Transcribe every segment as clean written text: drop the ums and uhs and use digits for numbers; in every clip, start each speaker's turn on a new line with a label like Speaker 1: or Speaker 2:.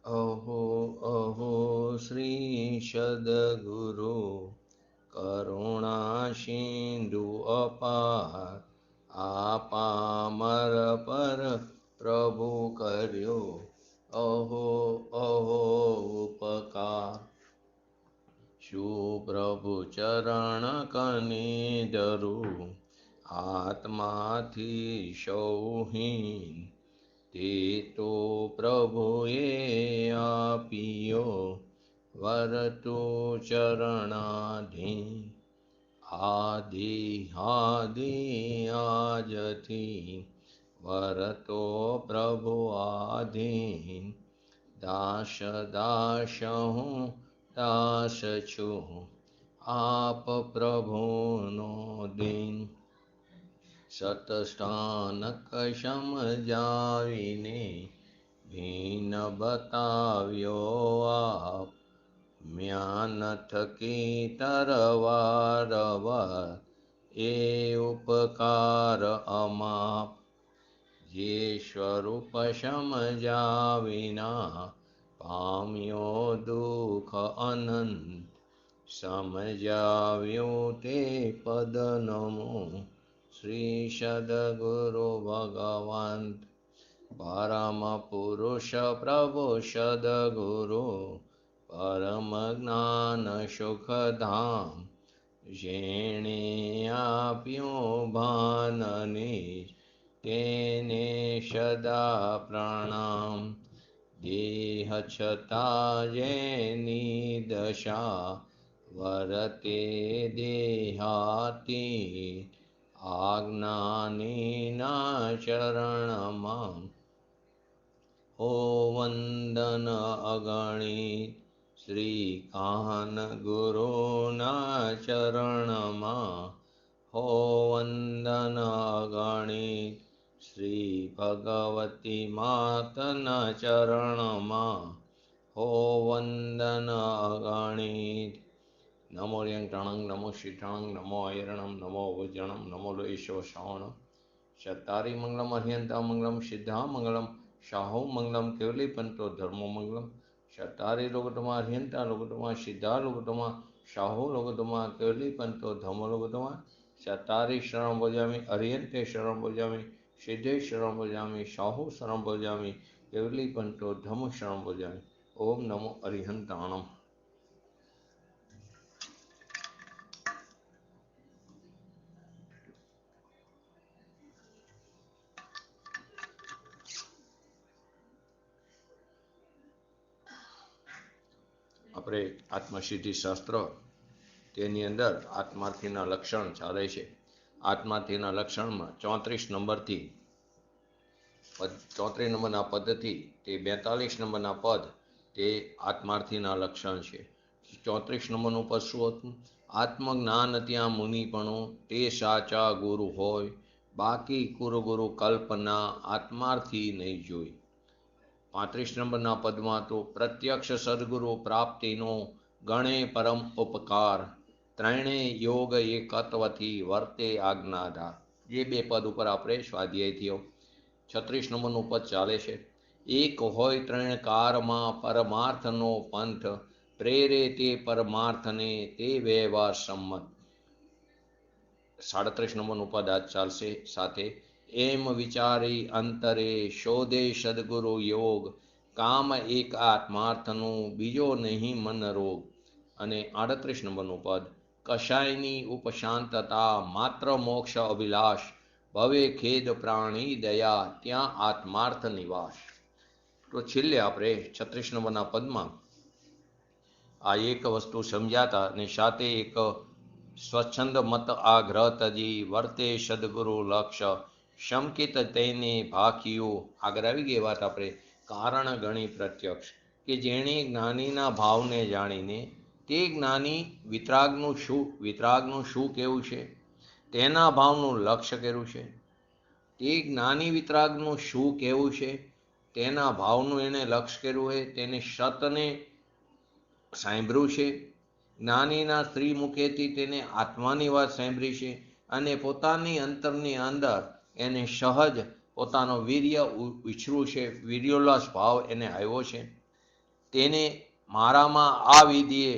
Speaker 1: अहो अहो श्री सद्गुरु करुणा सिंधु अपार आपामर पर प्रभु कर्यो अहो अहो उपकार सुप्रभु चरण कनिधरु आत्माथी सौहीन તે તો પ્રભુએ આપ્યો વરતુ ચરણાધીન આદિ આદિ આજથી વરતો પ્રભુ આધીન દાસ દાસ હું દાસ છું આપ પ્રભુનો દીન સતસ્થાનક સમજાવીને ભીન બતાવ્યો આપ જ્ઞાન થકી તરવારવાર એ ઉપકાર અમાપ જે સ્વરૂપ સમજાવિના પામ્યો દુઃખ અનંત સમજાવ્યું તે પદ નમો શ્રી સદગુરુ ભગવાન પરમ પુરુષ પ્રભુ સદગુરુ પરમ જ્ઞાન સુખધામ જેણે આપ્યું ભાનને તેને સદા પ્રણામ દેહ છતાં જેની દશા વરતે દેહાતી આજ્ઞાનીના ચરણમાં હો વંદન અગણિત શ્રી કાન ગુરુના ચરણમાં હો વંદન અગણિત શ્રી ભગવતી માતના ચરણમાં હો વંદન અગણિત નમો યંત્રણં નમો શિઠણં નમો અયરણં નમો વજ્રણં નમો લોઈશો શ્રવણં શતારી મંગલમ અર્યંતા મંગલમ સિદ્ધા મંગલમ શાહો મંગલમ કેવલી પંતો ધર્મો મંગલમ શતારી લોગટમાં અર્યંતા લોગટમાં સિદ્ધા લોગટમાં શાહો લોગટમાં કેવલી પંતો ધર્મો લોગટમાં શતારી શરણ ભજામી અર્યંતે શરણ ભજામી સિદ્ધે શરણ ભજામી શાહો શરણ ભજામી કેવલી પંતો ધર્મ શરણ ભજામી ઓમ નમો અરિહંતાણમ. આપણે આત્મસિદ્ધિ શાસ્ત્ર તેની અંદર આત્માર્થીના લક્ષણ ચાલે છે. આત્માર્થીના લક્ષણમાં 34 નંબરથી 34 નંબરના પદથી તે 42 નંબરના પદ તે આત્માર્થીના લક્ષણ છે. 34 નંબરનું પદ શું હતું? આત્મજ્ઞાન ત્યાં મુનિપણું તે સાચા ગુરુ હોય, બાકી કુરગુરુ કલ્પના આત્માર્થી નહીં જોઈ. 35 નંબરના પદમાં તો પ્રત્યક્ષ સદગુરુ પ્રાપ્તિનો ગણે પરમ ઉપકાર, ત્રણેય યોગ એકત્વથી વર્તે આજ્ઞાધાર. જે બે પદ ઉપર આપણે સ્વાધ્યાય થયો. 36 નંબરનું પદ ચાલે છે. એક હોય ત્રણ કારમાં પરમાર્થનો પંથ, પ્રેરે તે પરમાર્થને તે વ્યવહાર સંમત. 37 નંબરનું પદ આજ ચાલશે સાથે. એમ વિચારી અંતરે શોધે સદગુરુ યોગ, કામ એક આત્માર્થનું બીજો નહીં મન રોગ. અને 38 નંબરનું પદ કશાયની ઉપશાંતતા માત્ર મોક્ષ અભિલાષ, ભવે ખેદ પ્રાણી દયા ત્યાં આત્માર્થ નિવાસ. તો છેલ્લે આપણે 36 નંબરના પદમાં આ એક વસ્તુ સમજાતા અને સાથે એક સ્વચ્છંદ મત આગ્રહ તજી વર્તે સદગુરુ લક્ષ, શંકિત તેને ભાખિયું. આગળ આવી ગઈ વાત આપણે કારણ ગણી પ્રત્યક્ષ, કે જેણે જ્ઞાનીના ભાવને જાણીને તે જ્ઞાની વિતરાગનું શું કહેવું છે, તેના ભાવનું લક્ષ્ય કર્યું છે. તે જ્ઞાની વિતરાગનું શું કહેવું છે, તેના ભાવનું એને લક્ષ્ય કર્યું હોય, તેને સતને સાંભળ્યું છે. જ્ઞાનીના સ્ત્રી મુખેથી તેને આત્માની વાત સાંભળી છે અને પોતાની અંતરની અંદર એને સહજ પોતાનો વીર્ય વિછરું છે, વીર્યોલ્લાસ ભાવ એને આવ્યો છે. તેને મારામાં આ વિધિએ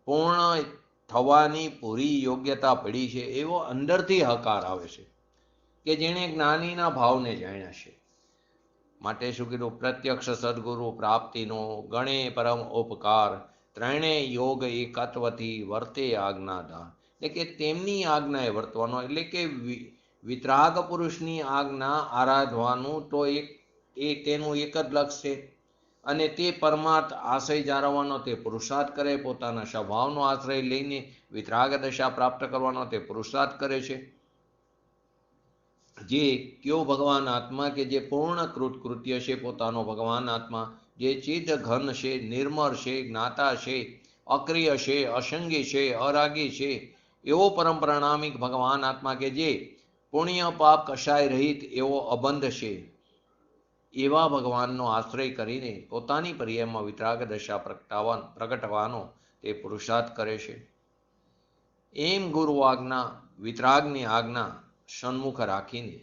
Speaker 1: પૂર્ણ થવાની પૂરી યોગ્યતા પડી છે એવો અંદરથી હકાર આવે છે કે જેણે જ્ઞાનીના ભાવને જાણ્યા છે. માટે શું કીધું? પ્રત્યક્ષ સદગુરુ પ્રાપ્તિનો ગણે પરમ ઉપકાર, ત્રણેય યોગ એકત્વથી વર્તે આજ્ઞાદાર. એટલે કે તેમની આજ્ઞાએ વર્તવાનો, એટલે કે વિતરાગ પુરુષની આજ્ઞા આરાધવાનું તો તેનું એક જ લક્ષ્ય છે. અને તે પરમાર્થ આશય જાળવવાનો તે પુરુષાર્થ કરે, પોતાના સ્વભાવનો આશ્રય લઈને વિતરાગ દશા પ્રાપ્ત કરવાનો તે પુરુષાર્થ કરે છે. જે કયો ભગવાન આત્મા કે જે પૂર્ણ કૃત્ય છે, પોતાનો ભગવાન આત્મા જે ચિત્ત ઘન છે, નિર્મળ છે, જ્ઞાતા છે, અક્રિય છે, અસંગી છે, અરાગી છે, એવો પરમ પ્રણામિક ભગવાન આત્મા કે જે પુણ્ય પાપ કશાય રહિત એવો અબંધ છે, એવા ભગવાનનો આશ્રય કરીને પોતાની પર્યાયમાં વિતરાગ દશા પ્રગટવાનો તે પુરુષાર્થ કરે છે. એમ ગુરુ આજ્ઞા, વિતરાગની આજ્ઞા સન્મુખ રાખીને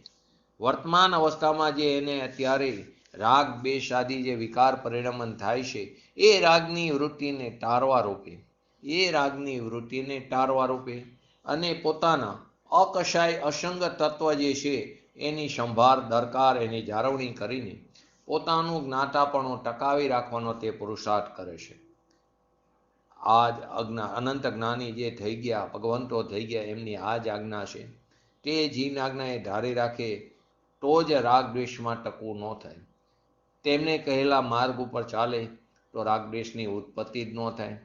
Speaker 1: વર્તમાન અવસ્થામાં જે એને અત્યારે રાગ દ્વેષ આદિ જે વિકાર પરિણમન થાય છે, એ રાગની વૃત્તિને ટાળવા રૂપે અને પોતાના અકશાય અસંગ તત્વ જે છે એની સંભાળ દરકાર, એની જાળવણી કરીને પોતાનું જ્ઞાતાપણું ટકાવી રાખવાનો તે પુરુષાર્થ કરે છે. આજ અનંત જ્ઞાની જે થઈ ગયા, ભગવંતો થઈ ગયા, એમની આ જ આજ્ઞા છે. તે જીન આજ્ઞા એ ધારી રાખે તો જ રાગ દ્વેષમાં ટકવું ન થાય. તેમને કહેલા માર્ગ ઉપર ચાલે તો રાગ દ્વેષની ઉત્પત્તિ જ ન થાય,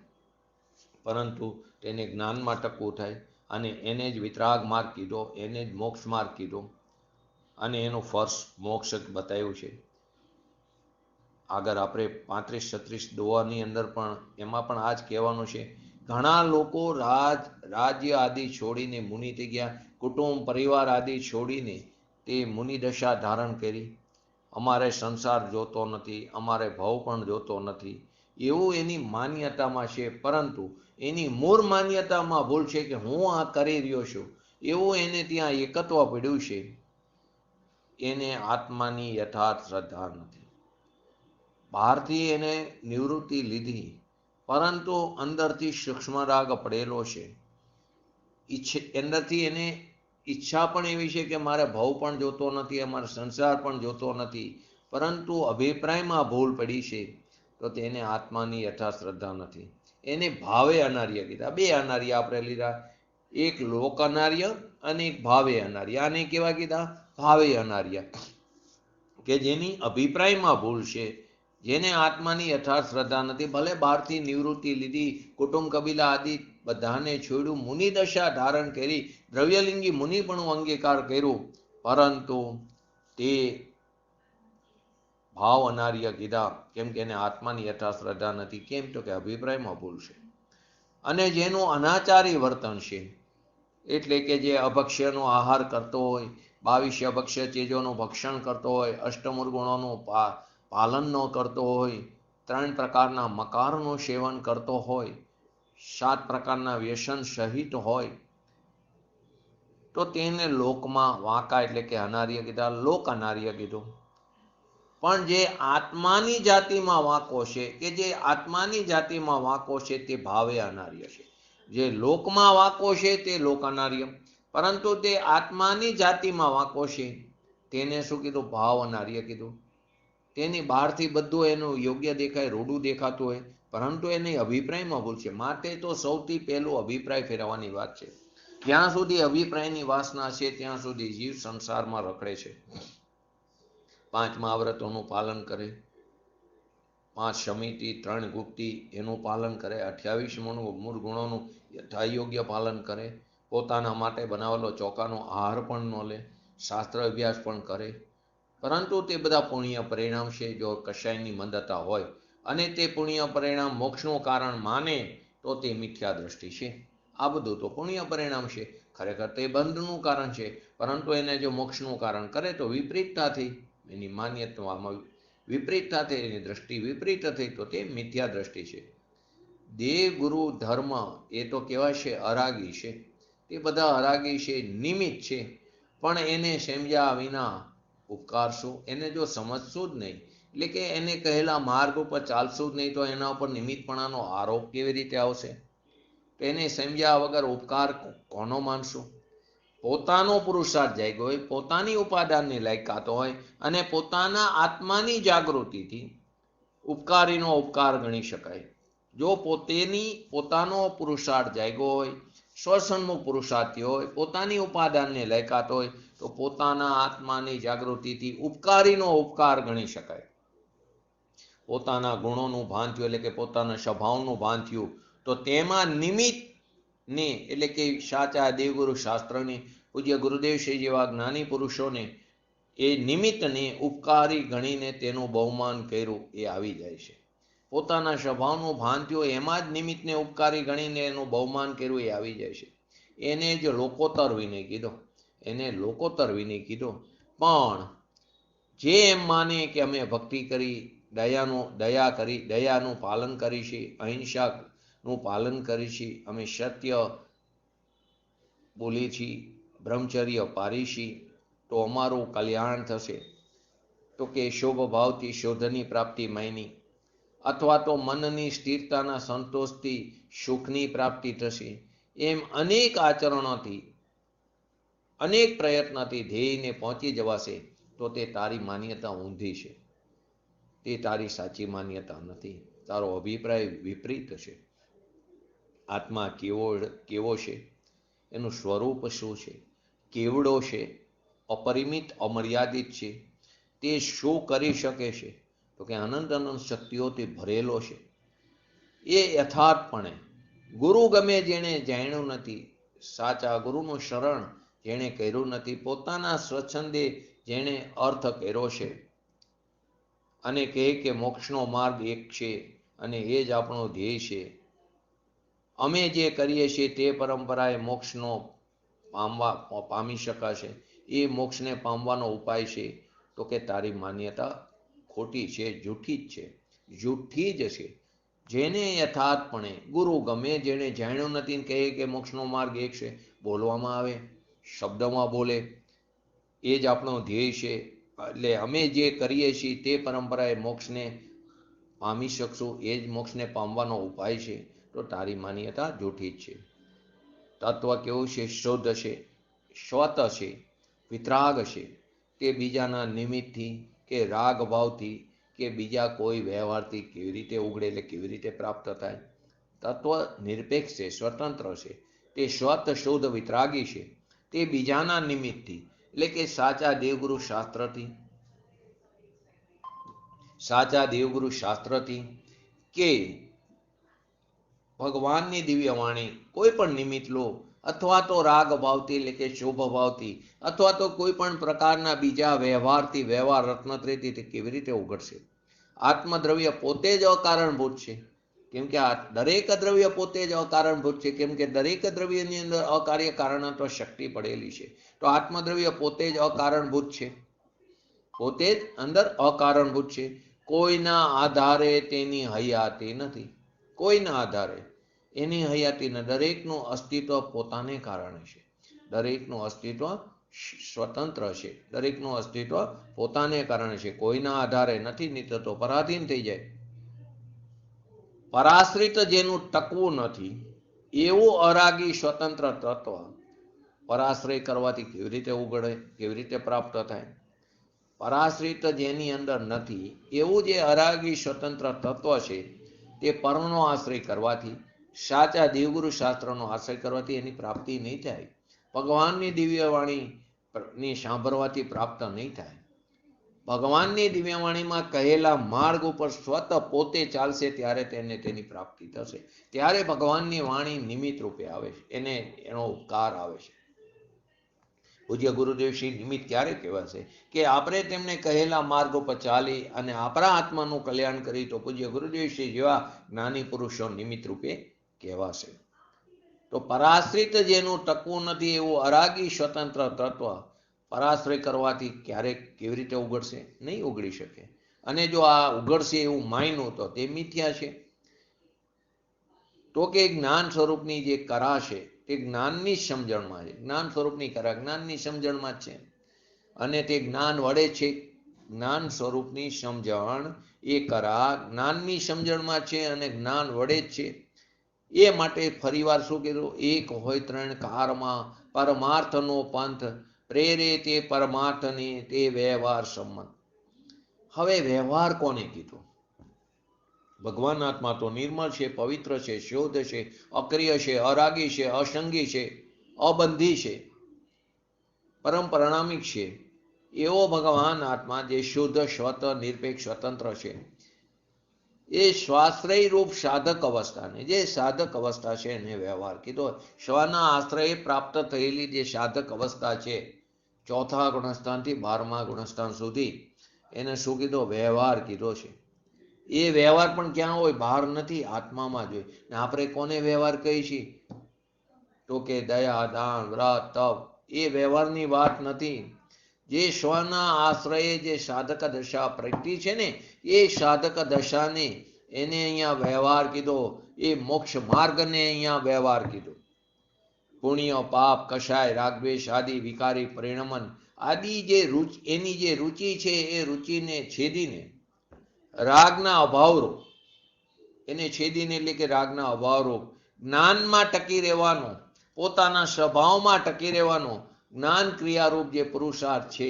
Speaker 1: પરંતુ તેને જ્ઞાનમાં ટકવું થાય. અને એને જ વિતરાગ માર્ગ કીધો, એને જ મોક્ષ માર્ગ કીધો, અને એનું ફર્સ્ટ મોક્ષ બતાવ્યું છે. આગળ આપણે 35-36 દોવાની અંદર પણ એમાં પણ આ જ કહેવાનું છે. ઘણા લોકો રાજ્ય આદિ છોડીને મુનિ થઈ ગયા, કુટુંબ પરિવાર આદિ છોડીને તે મુનિ દશા ધારણ કરી. અમારે સંસાર જોતો નથી, અમારે ભવ પણ જોતો નથી, એવું એની માન્યતામાં છે. પરંતુ એની મૂળ માન્યતામાં ભૂલ છે કે હું આ કરી રહ્યો છું, એવું એને ત્યાં એકત્વ પડ્યું છે. એને આત્માની યથાર્થ શ્રદ્ધા નથી. બહારથી એને નિવૃત્તિ લીધી, પરંતુ અંદરથી સૂક્ષ્મ રાગ પડેલો છે. અંદરથી એને ઈચ્છા પણ એવી છે કે મારે ભવ પણ જોતો નથી, અમારે સંસાર પણ જોતો નથી, પરંતુ અભિપ્રાયમાં ભૂલ પડી છે. તો તેને આત્માની યથાર્થ શ્રદ્ધા નથી. એને ભાવે અનાર્ય કીધા. બે અનાર્ય આપણે લીધા, એક લોક અનાર્ય અને એક ભાવે અનાર્ય. આને કેવા કીધા? ભાવે અનાર્ય, કે જેની અભિપ્રાયમાં ભૂલ છે, જેને આત્માની યથાર્થ શ્રદ્ધા નથી. ભલે બહારથી નિવૃત્તિ લીધી, કુટુંબ કબીલા આદિ બધાને છોડ્યું, મુનિ દશા ધારણ કરી, દ્રવ્યલિંગી મુનિ પણ અંગીકાર કર્યું, પરંતુ તે ભાવ અનાર્ય કીધા. કેમ કે એને આત્માની યથાર્થ શ્રદ્ધા નથી. કેમ? તો કે અભિપ્રાયમાં ભૂલ છે. અને જેનું અનાચારી વર્તન છે, એટલે કે જે અભક્ષ્યનો આહાર કરતો હોય, 22 અભક્ષ્ય ચીજોનું ભક્ષણ કરતો હોય, અષ્ટમૂળ ગુણોનું પાલન ન કરતો હોય, 3 પ્રકારના મકારનું સેવન કરતો હોય, 7 પ્રકારના વ્યસન સહિત હોય, તો તેને લોકમાં વાંકા એટલે કે અનાર્ય કીધા, લોક અનાર્ય કીધું. પણ જે આત્માની જાતિમાં વાંકો છે, કે જે આત્માની જાતિમાં વાંકો છે, તે ભાવે અનાર્ય છે. જે લોકમાં વાંકો છે તે લોક અનાર્ય, પરંતુ તે આત્માની જાતિમાં વાંકો છે તેને શું કીધું? ભાવ અનાર્ય કીધું. તેની બહારથી બધું એનું યોગ્ય દેખાય, રૂડું દેખાતું હોય, પરંતુ એને અભિપ્રાયમાં ભૂલ છે. માટે તો સૌથી પહેલું અભિપ્રાય ફેરવવાની વાત છે. જ્યાં સુધી અભિપ્રાયની વાસના છે ત્યાં સુધી જીવ સંસારમાં રખડે છે. 5 મહાવ્રતોનું પાલન કરે, 5 સમિતિ, 3 ગુપ્તિ એનું પાલન કરે, 28 મૂળ ગુણોનું યથાયોગ્ય પાલન કરે, પોતાના માટે બનાવેલો ચોખાનો આહાર પણ ન લે, શાસ્ત્ર અભ્યાસ પણ કરે, પરંતુ તે બધા પુણ્ય પરિણામ છે. જો કશાયની મંદતા હોય અને તે પુણ્ય પરિણામ મોક્ષનું કારણ માને તો તે મિથ્યા દ્રષ્ટિ છે. આ બધું તો પુણ્ય પરિણામ છે, ખરેખર તે બંધનું કારણ છે, પરંતુ એને જો મોક્ષનું કારણ કરે તો વિપરીતતા થઈ, એની માન્યતામાં વિપરીતતા થઈ, એની દ્રષ્ટિ વિપરીત થઈ, તો તે મિથ્યા દ્રષ્ટિ છે. દેવ ગુરુ ધર્મ એ તો કહેવાય છે અરાગી છે. તે બધા અરાગી છે, નિમિત્ત છે, પણ એને સમજ્યા વિના ઉપકાર શું? એને જો સમજશું જ નહીં, એટલે કે એને કહેલા માર્ગ ઉપર ચાલશું જ નહીં તો એના ઉપર નિમિત્તપણાનો આરોપ કેવી રીતે આવશે? એને સમજ્યા વગર ઉપકાર કોનો માનશું? પોતાનો પુરુષાર્થ જાગ્યો હોય, પોતાની ઉપાદાનની લાયકાત હોય અને પોતાના આત્માની જાગૃતિથી ઉપકારીનો ઉપકાર ગણી શકાય. જો પોતાનો પુરુષાર્થ જાગ્યો હોય, સ્વસન્મુખ પુરુષાર્થી હોય, પોતાની ઉપાદાનની લાયકાત હોય તો પોતાના આત્માની જાગૃતિથી ઉપકારીનો ઉપકાર ગણી શકાય. પોતાના ગુણોનું ભાન થયું એટલે કે પોતાના સ્વભાવનું ભાન થયું તો તેમાં નિમિત્તને એટલે કે સાચા દેવગુરુ શાસ્ત્રની પૂજ્ય ગુરુદેવશ્રી જેવા જ્ઞાની પુરુષોને એ નિમિત્તને ઉપકારી ગણીને તેનું બહુમાન કર્યું એ આવી જાય છે. પોતાના સ્વભાવનું ભાન થયું એમાં જ નિમિત્તને ઉપકારી ગણીને એનું બહુમાન કર્યું એ આવી જાય છે. એને જ લોકોત્તર વિનય કીધો, એને લોકોત્તર વિનય કીધો. પણ જે એમ માને કે અમે ભક્તિ કરી, દયા કરી, દયાનું પાલન કરીશી, અહિંસાનું પાલન કરીશી, અમે સત્ય બોલી છી, બ્રહ્મચર્ય પારીશી તો અમારું કલ્યાણ થશે, તો કે શોભ ભાવથી શોધની પ્રાપ્તિ માયની, અથવા તો મનની સ્થિરતાના સંતોષથી સુખની પ્રાપ્તિ થશે. એમ અનેક આચરણોથી, અનેક પ્રયત્નથી ધ્યેયને પહોંચી જવાશે તો તે તારી માન્યતા ઊંધી છે, તે તારી સાચી માન્યતા નથી, તારો અભિપ્રાય વિપરીત છે. આત્મા કેવો છે, એનું સ્વરૂપ શું છે, કેવડો છે, અપરિમિત અમર્યાદિત છે, તે શું કરી શકે છે તો કે અનંત અનંત શક્તિઓથી ભરેલો છે. એ યથાર્થપણે ગુરુ ગમે જેણે જાણ્યું નથી, સાચા ગુરુનું શરણ જેણે કર્યું નથી, પોતાના સ્વચ્છંદે જેણે અર્થ કર્યો છે અને કહે કે મોક્ષનો માર્ગ એક છે અને એ જ આપણો ધ્યેય છે, અમે જે કરીએ છીએ તે પરંપરાએ મોક્ષનો પામી શકાશે, એ મોક્ષને પામવાનો ઉપાય છે, તો કે તારી માન્યતા ખોટી છે, જૂઠી જ છે, જૂઠી જ છે. જેને યથાર્થપણે ગુરુ ગમે જેણે જાણ્યું નથી કહે કે મોક્ષનો માર્ગ એક છે, બોલવામાં આવે, શબ્દમાં બોલે, એ જ આપણો ધ્યેય છે, એટલે અમે જે કરીએ છીએ તે પરંપરાએ મોક્ષને પામી શકશું, એ જ મોક્ષને પામવાનો ઉપાય છે, તો તારી માન્યતા જૂઠી જ છે. તત્વ કેવું છે? શુદ્ધ છે, સ્વત છે, વિતરાગ છે, કે બીજાના નિમિત્તથી કે રાગ ભાવથી કે બીજા કોઈ વ્યવહારથી કેવી રીતે ઉગડે એટલે કેવી રીતે પ્રાપ્ત થાય. તત્વ નિરપેક્ષ છે, સ્વતંત્ર છે, તે સ્વત શુદ્ધ વિતરાગી છે, તે બીજાના નિમિત્તથી એટલે કે સાચા દેવગુરુ શાસ્ત્રથી કે ભગવાનની દિવ્ય વાણી કોઈ પણ નિમિત્ત લો, અથવા તો રાગ ભાવથી એટલે કે શુભ ભાવથી, અથવા તો કોઈ પણ પ્રકારના બીજા વ્યવહારથી, વ્યવહાર રત્નત્રીથી તે કેવી રીતે ઉઘડશે? આત્મદ્રવ્ય પોતે જ અકારણભૂત છે, કેમ કે આ દરેક દ્રવ્ય પોતે જ અકારણભૂત છે, કેમ કે દરેક દ્રવ્યની અંદર અકાર્ય કારણત્વ શક્તિ પડેલી છે. તો આત્મદ્રવ્ય પોતે જ અકારણભૂત છે, પોતે જ અંદર અકારણભૂત છે. કોઈના આધારે તેની હયાતી નથી, કોઈના આધારે એની હયાતી ન, દરેકનું અસ્તિત્વ પોતાને કારણે છે, દરેકનું અસ્તિત્વ સ્વતંત્ર છે, દરેકનું અસ્તિત્વ પોતાને કારણે છે, કોઈના આધારે નથી, નહીં તો પરાધીન થઈ જાય. પરાશ્રિત જેનું ટકવું નથી એવું અરાગી સ્વતંત્ર તત્વ પરાશ્રય કરવાથી કેવી રીતે ઉગડે, કેવી રીતે પ્રાપ્ત થાય? પરાશ્રિત જેની અંદર નથી એવું જે અરાગી સ્વતંત્ર તત્વ છે તે પરનો આશ્રય કરવાથી, સાચા દેવગુરુ શાસ્ત્રનો આશ્રય કરવાથી એની પ્રાપ્તિ નહીં થાય. ભગવાનની દિવ્ય વાણીની સાંભળવાથી પ્રાપ્ત નહીં થાય. ભગવાનની દિવ્યવાણીમાં કહેલા માર્ગ ઉપર સ્વત પોતે ચાલશે ત્યારે તેને તેની પ્રાપ્તિ થશે. ત્યારે ભગવાનની વાણી નિમિત્ત રૂપે આવે છે, એનો ઉપકાર આવે છે. પૂજ્ય ગુરુદેવ શ્રી નિમિત્ત ક્યારે કહેવાશે? કે આપણે તેમને કહેલા માર્ગ ઉપર ચાલી અને આપણા આત્માનું કલ્યાણ કરી તો પૂજ્ય ગુરુદેવ શ્રી જેવા જ્ઞાની પુરુષો નિમિત્ત રૂપે કહેવાશે. તો પરાશ્રિત જેનું ટકવું નથી એવું અરાગી સ્વતંત્ર તત્વ પરાશ્રય કરવાથી ક્યારેક કેવી રીતે ઉગડશે? નહીં ઉગડી શકે. અને જો આ ઉગડશે એવું માન્યું તો તે મિથ્યા છે. તો કે જ્ઞાન સ્વરૂપની જે કરા છે તે જ્ઞાનની સમજણમાં છે, જ્ઞાન સ્વરૂપની કરા જ્ઞાનની સમજણમાં જ છે, અને તે જ્ઞાન વડે છે જ્ઞાન સ્વરૂપની સમજણ એ કરા જ્ઞાનની સમજણમાં છે અને જ્ઞાન વડે જ છે. એ માટે ફરીવાર શું કીધું? એક હોય ત્રણ કારમાં પરમાર્થનો પંથ પ્રેરે તે પરમાર્થને તે વ્યવહાર સંમત. હવે વ્યવહાર કોને કીધું? ભગવાન આત્મા તો નિર્મળ છે, પવિત્ર છે, શુદ્ધ છે, અક્રિય છે, અરાગી છે, અસંગી છે, અબંધી છે, પરમ પરિણામિક છે. એવો ભગવાન આત્મા જે શુદ્ધ, સ્વત, નિરપેક્ષ, સ્વતંત્ર છે, એ સ્વાશ્રય રૂપ સાધક અવસ્થાને, જે સાધક અવસ્થા છે એને વ્યવહાર કીધો. સ્વના આશ્રય પ્રાપ્ત થયેલી જે સાધક અવસ્થા છે, ચોથા ગુણસ્થાનથી 12મા ગુણસ્થાન સુધી, એને શું કીધો? વ્યવહાર કીધો છે. એ વ્યવહાર પણ ક્યાં હોય? બહાર નથી, આત્મામાં જ હોય. ને આપણે કોને વ્યવહાર કહીએ છીએ? તો કે દયા, દાન, વ્રત, તપ. એ વ્યવહારની વાત નથી. જે સ્વના આશ્રયે જે સાધક દશા પ્રગટી છે ને, એ સાધક દશાને એને અહીંયા વ્યવહાર કીધો. એ મોક્ષ માર્ગને અહીંયા વ્યવહાર કીધો. પુણ્ય, પાપ, કષાય, રાગદ્વેષ આદિ વિકારી પરિણમન આદિ જે એની જે રુચિ છે, એ રુચિને છેદીને રાગના અભાવરૂપ, એને છેદીને એટલે કે રાગના અભાવરૂપ જ્ઞાનમાં ટકી રહેવાનો, પોતાના સ્વભાવમાં ટકી રહેવાનો જ્ઞાન ક્રિયારૂપ જે પુરુષાર્થ છે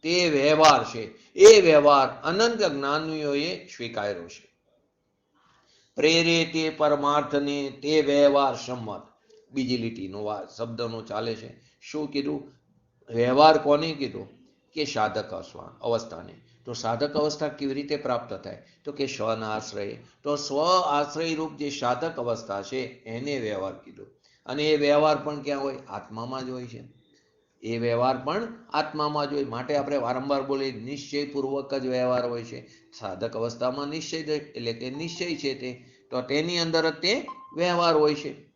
Speaker 1: તે વ્યવહાર છે. એ વ્યવહાર અનંત જ્ઞાનીઓએ સ્વીકાર્યો છે. પ્રેરે તે પરમાર્થને તે વ્યવહાર સંમત. બીજી લીટીનો શબ્દનો ચાલે છે. શું કીધું? વ્યવહાર કોને કીધું? કે સાધક અવસ્થાને. તો સાધક અવસ્થા કેવી રીતે પ્રાપ્ત થાય? તો કે સ્વના આશ્રય. તો સ્વ આશ્રય રૂપ જે સાધક અવસ્થા છે એને વ્યવહાર કીધો. અને એ વ્યવહાર પણ ક્યાં હોય? આત્મામાં જ હોય છે. એ વ્યવહાર પણ આત્મામાં જ હોય. માટે આપણે વારંવાર બોલીએ, નિશ્ચયપૂર્વક જ વ્યવહાર હોય છે. સાધક અવસ્થામાં નિશ્ચય એટલે કે નિશ્ચય છે તે, તો તેની અંદર જ તે વ્યવહાર હોય છે.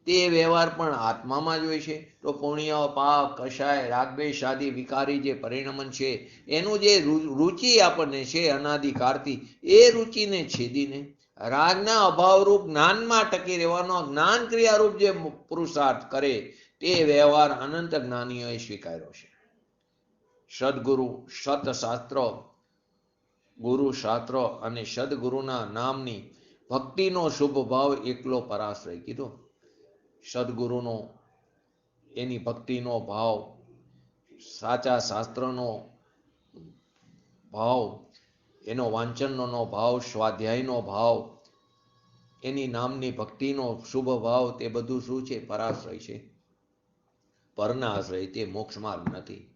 Speaker 1: તે વ્યવહાર પણ આત્મામાં જ હોય છે. તો પુણ્ય, પાપ, કષાય, રાગદ્વેષ આદિ વિકારી જે પરિણમન છે, એનું જે રુચિ આપણને છે અનાદિકાળથી, એ રુચિને છેદીને રાગના અભાવરૂપ જ્ઞાનમાં ટકી રહેવાનો જ્ઞાન ક્રિયારૂપ જે પુરુષાર્થ કરે, તે વ્યવહાર અનંત જ્ઞાનીઓએ સ્વીકાર્યો છે. સદગુરુ, સતશાસ્ત્ર, ગુરુ શાસ્ત્ર અને સદગુરુના નામની ભક્તિનો શુભ ભાવ એકલો પરાશ્રય કીધો. સદગુરુનો, એની ભક્તિનો ભાવ, સાચા શાસ્ત્રનો ભાવ, એનો વાંચનનો ભાવ, સ્વાધ્યાયનો ભાવ, એની નામની ભક્તિનો શુભ ભાવ, તે બધું શું છે? પરાશ્રય છે. પરના આશ્રય, તે મોક્ષ માર્ગ નથી.